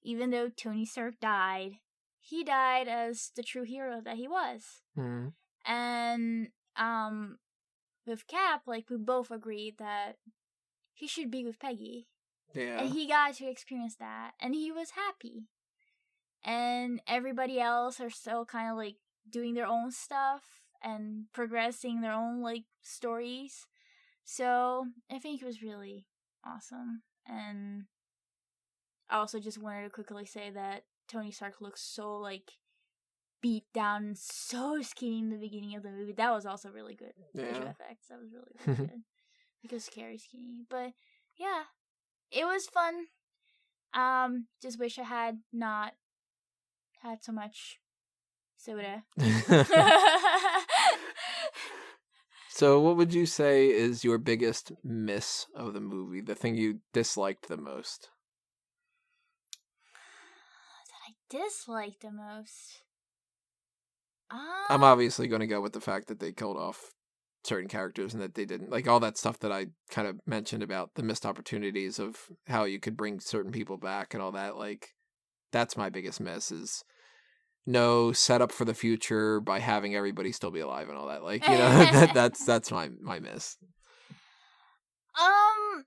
even though Tony Stark died, he died as the true hero that he was. Mm-hmm. And with Cap, like, we both agreed that he should be with Peggy. Yeah. And he got to experience that, and he was happy. And everybody else are still kind of like doing their own stuff and progressing their own like stories. So I think it was really awesome. And I also just wanted to quickly say that Tony Stark looks so like beat down and so skinny in the beginning of the movie. That was also really good. Visual effects. That was really, really good. Because Carrie's skinny. But yeah, it was fun. Just wish I had not had so much soda. So what would you say is your biggest miss of the movie? The thing you disliked the most? That I disliked the most? I'm obviously going to go with the fact that they killed off certain characters and that they didn't, like, all that stuff that I kind of mentioned about the missed opportunities of how you could bring certain people back and all that. Like, that's my biggest miss, is no setup for the future by having everybody still be alive and all that. Like, you know, that's my miss. I'm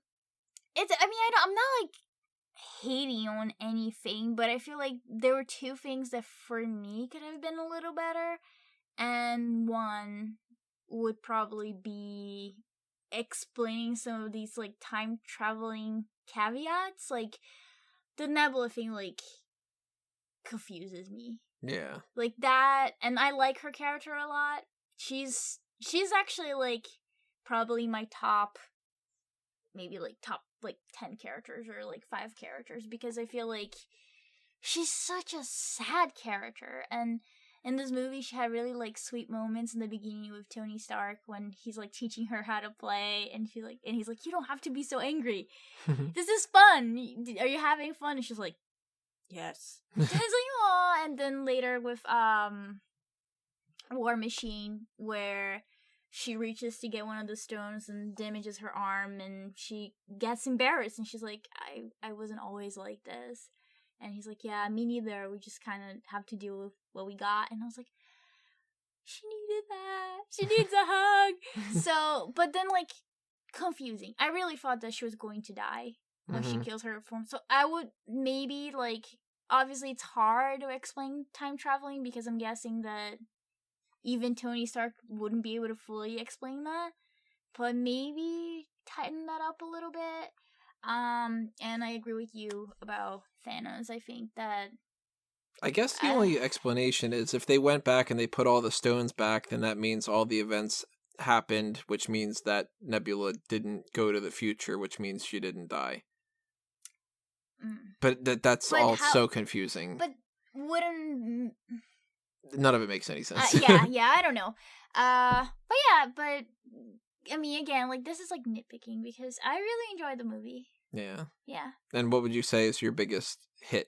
not like hating on anything, but I feel like there were two things that for me could have been a little better, and one would probably be explaining some of these like time traveling caveats. Like, the Nebula thing like confuses me. Yeah. Like that, and I like her character a lot. She's actually like probably my top, maybe like top like 10 characters or like 5 characters, because I feel like she's such a sad character. And in this movie, she had really like sweet moments in the beginning with Tony Stark when he's like teaching her how to play, and he's like, you don't have to be so angry. This is fun. Are you having fun? And she's like, yes. And it's like, aw. And then later with War Machine, where she reaches to get one of the stones and damages her arm, and she gets embarrassed, and she's like, I wasn't always like this. And he's like, yeah, me neither. We just kind of have to deal with what we got. And I was like, she needed that. She needs a hug. So, but then, like, confusing. I really thought that she was going to die when she kills her form. So I would maybe, like, obviously it's hard to explain time traveling because I'm guessing that even Tony Stark wouldn't be able to fully explain that. But maybe tighten that up a little bit. And I agree with you about Thanos. I think that I guess the only explanation is if they went back and they put all the stones back, then that means all the events happened, which means that Nebula didn't go to the future, which means she didn't die. But that's but all so confusing. But wouldn't... None of it makes any sense. Yeah, I don't know. But I mean, again, like, this is like nitpicking because I really enjoyed the movie. Yeah. Yeah. And what would you say is your biggest hit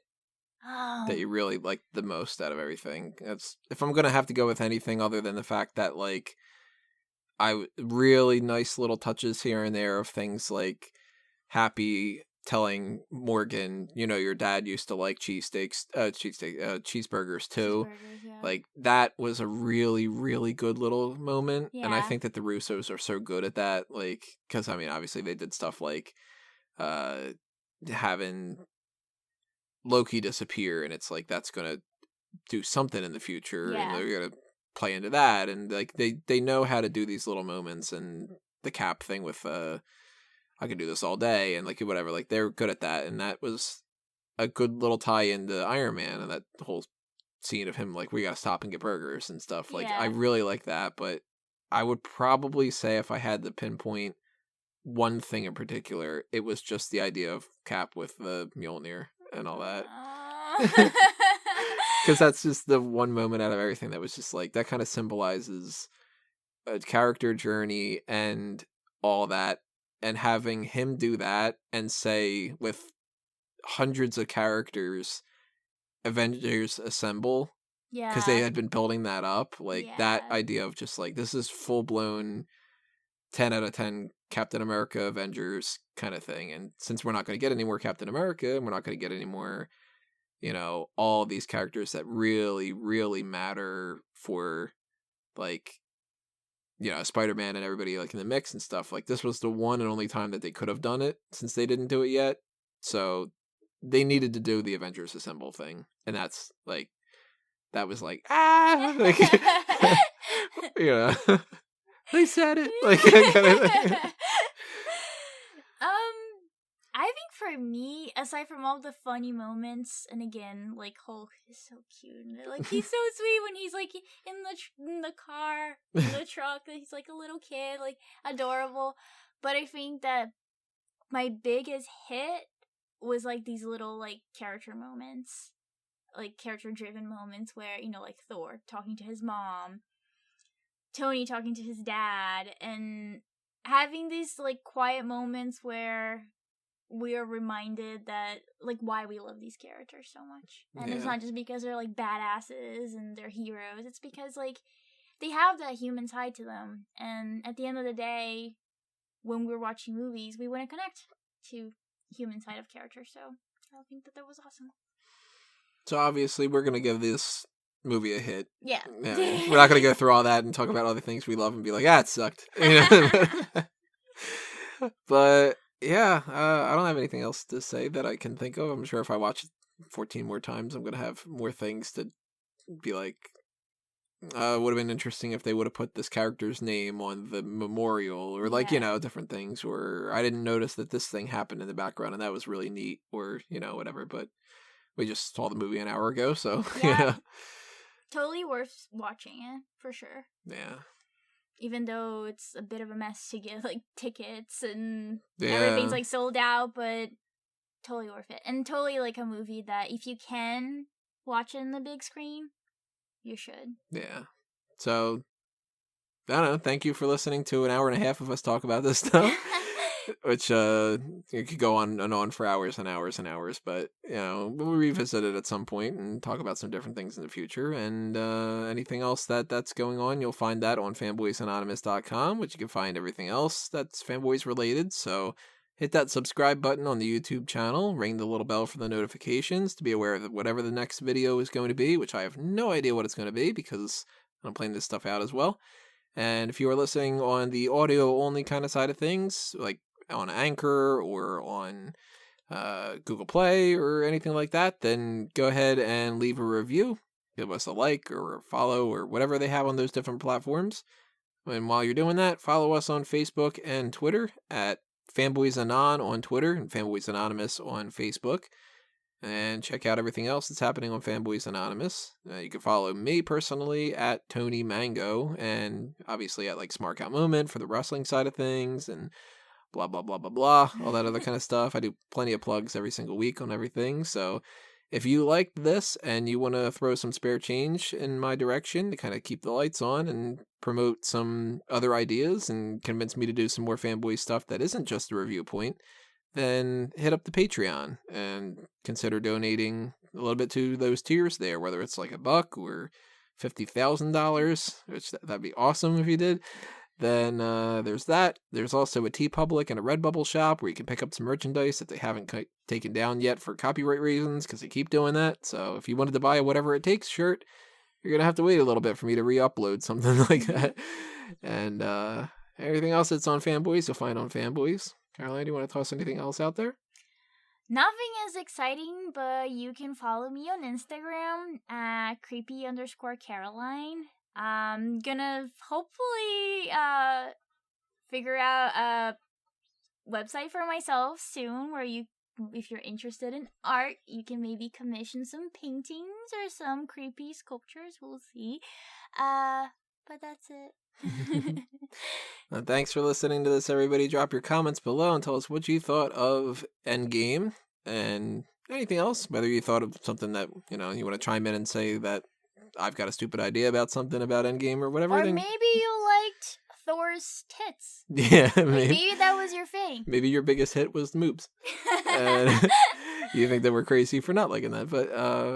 that you really liked the most out of everything? That's if I'm gonna have to go with anything other than the fact that, like, really nice little touches here and there of things like Happy telling Morgan, you know, your dad used to like cheeseburgers too. Yeah. Like, that was a really, really good little moment. Yeah. And I think that the Russos are so good at that. Like, because, I mean, obviously they did stuff like having Loki disappear, and it's like that's going to do something in the future. Yeah. And they're going to play into that. And, like, they know how to do these little moments. And the Cap thing with I could do this all day, and, like, whatever. Like, they're good at that. And that was a good little tie into Iron Man, and that whole scene of him, like, we gotta stop and get burgers and stuff. Like, I really like that, but I would probably say if I had to pinpoint one thing in particular, it was just the idea of Cap with the Mjolnir and all that. Because that's just the one moment out of everything that was just like, that kind of symbolizes a character journey and all that. And having him do that and say, with hundreds of characters, Avengers assemble, because they had been building that up, like, that idea of just like, this is full-blown 10 out of 10 Captain America Avengers kind of thing. And since we're not going to get any more Captain America, and we're not going to get any more, you know, all these characters that really, really matter for, like, you know, Spider-Man and everybody, like, in the mix and stuff, like, this was the one and only time that they could have done it, since they didn't do it yet. So they needed to do the Avengers Assemble thing, and that's, like, that was like, like, you know, they said it, like, kind of thing. I think for me, aside from all the funny moments, and again, like, Hulk is so cute, like, he's so sweet when he's like in the car, in the truck, he's like a little kid, like, adorable. But I think that my biggest hit was, like, these little, like, character moments, like, character-driven moments where, you know, like, Thor talking to his mom, Tony talking to his dad, and having these, like, quiet moments where we are reminded that, like, why we love these characters so much. And it's not just because they're, like, badasses and they're heroes. It's because, like, they have that human side to them. And at the end of the day, when we're watching movies, we want to connect to human side of characters. So I think that was awesome. So obviously we're going to give this movie a hit. Yeah. We're not going to go through all that and talk about all the things we love and be like, it sucked. You know? But yeah, I don't have anything else to say that I can think of. I'm sure if I watch it 14 more times, I'm going to have more things to be like, would have been interesting if they would have put this character's name on the memorial, or, like, you know, different things, or I didn't notice that this thing happened in the background and that was really neat, or, you know, whatever. But we just saw the movie an hour ago, so yeah. Totally worth watching it, for sure. Yeah. Even though it's a bit of a mess to get, like, tickets and everything's, like, sold out, but totally worth it. And totally, like, a movie that if you can watch it in the big screen, you should. Yeah. So, I don't know. Thank you for listening to an hour and a half of us talk about this stuff. Which, it could go on and on for hours and hours and hours, but, you know, we'll revisit it at some point and talk about some different things in the future, and anything else that's going on, you'll find that on fanboysanonymous.com, which you can find everything else that's Fanboys related, so Hit that subscribe button on the YouTube channel, ring the little bell for the notifications to be aware of whatever the next video is going to be, which I have no idea what it's going to be because I'm playing this stuff out as well. And if you are listening on the audio only kind of side of things, like on Anchor or on Google Play or anything like that, then go ahead and leave a review. Give us a like or a follow or whatever they have on those different platforms. And while you're doing that, follow us on Facebook and Twitter at Fanboys Anon on Twitter and Fanboys Anonymous on Facebook. And check out everything else that's happening on Fanboys Anonymous. You can follow me personally at Tony Mango, and obviously at like Smart Out Moment for the wrestling side of things, and blah, blah, blah, blah, blah, all that other kind of stuff. I do plenty of plugs every single week on everything. So if you liked this and you want to throw some spare change in my direction to kind of keep the lights on and promote some other ideas and convince me to do some more fanboy stuff that isn't just a review point, then hit up the Patreon and consider donating a little bit to those tiers there, whether it's like $1 or $50,000, which that'd be awesome if you did. Then there's that. There's also a TeePublic and a Redbubble shop where you can pick up some merchandise that they haven't taken down yet for copyright reasons because they keep doing that. So if you wanted to buy a Whatever It Takes shirt, you're going to have to wait a little bit for me to re-upload something like that. And everything else that's on Fanboys, you'll find on Fanboys. Caroline, do you want to toss anything else out there? Nothing as exciting, but you can follow me on Instagram at creepy_Caroline. I'm gonna hopefully figure out a website for myself soon where you, if you're interested in art, you can maybe commission some paintings or some creepy sculptures. We'll see. But that's it. Well, thanks for listening to this, everybody. Drop your comments below and tell us what you thought of Endgame and anything else, whether you thought of something that, you want to chime in and say that I've got a stupid idea about something about Endgame or whatever. Or maybe you liked Thor's tits. Yeah, maybe that was your thing. Maybe your biggest hit was the moobs. And you think that we're crazy for not liking that. But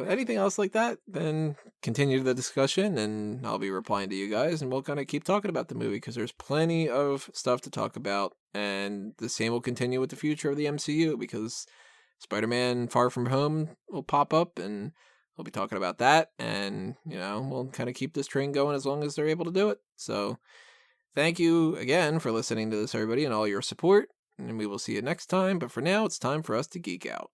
anything else like that, then continue the discussion and I'll be replying to you guys and we'll kind of keep talking about the movie because there's plenty of stuff to talk about. And the same will continue with the future of the MCU because Spider-Man Far From Home will pop up and we'll be talking about that, and, we'll kind of keep this train going as long as they're able to do it. So, thank you again for listening to this, everybody, and all your support, and we will see you next time. But for now, it's time for us to geek out.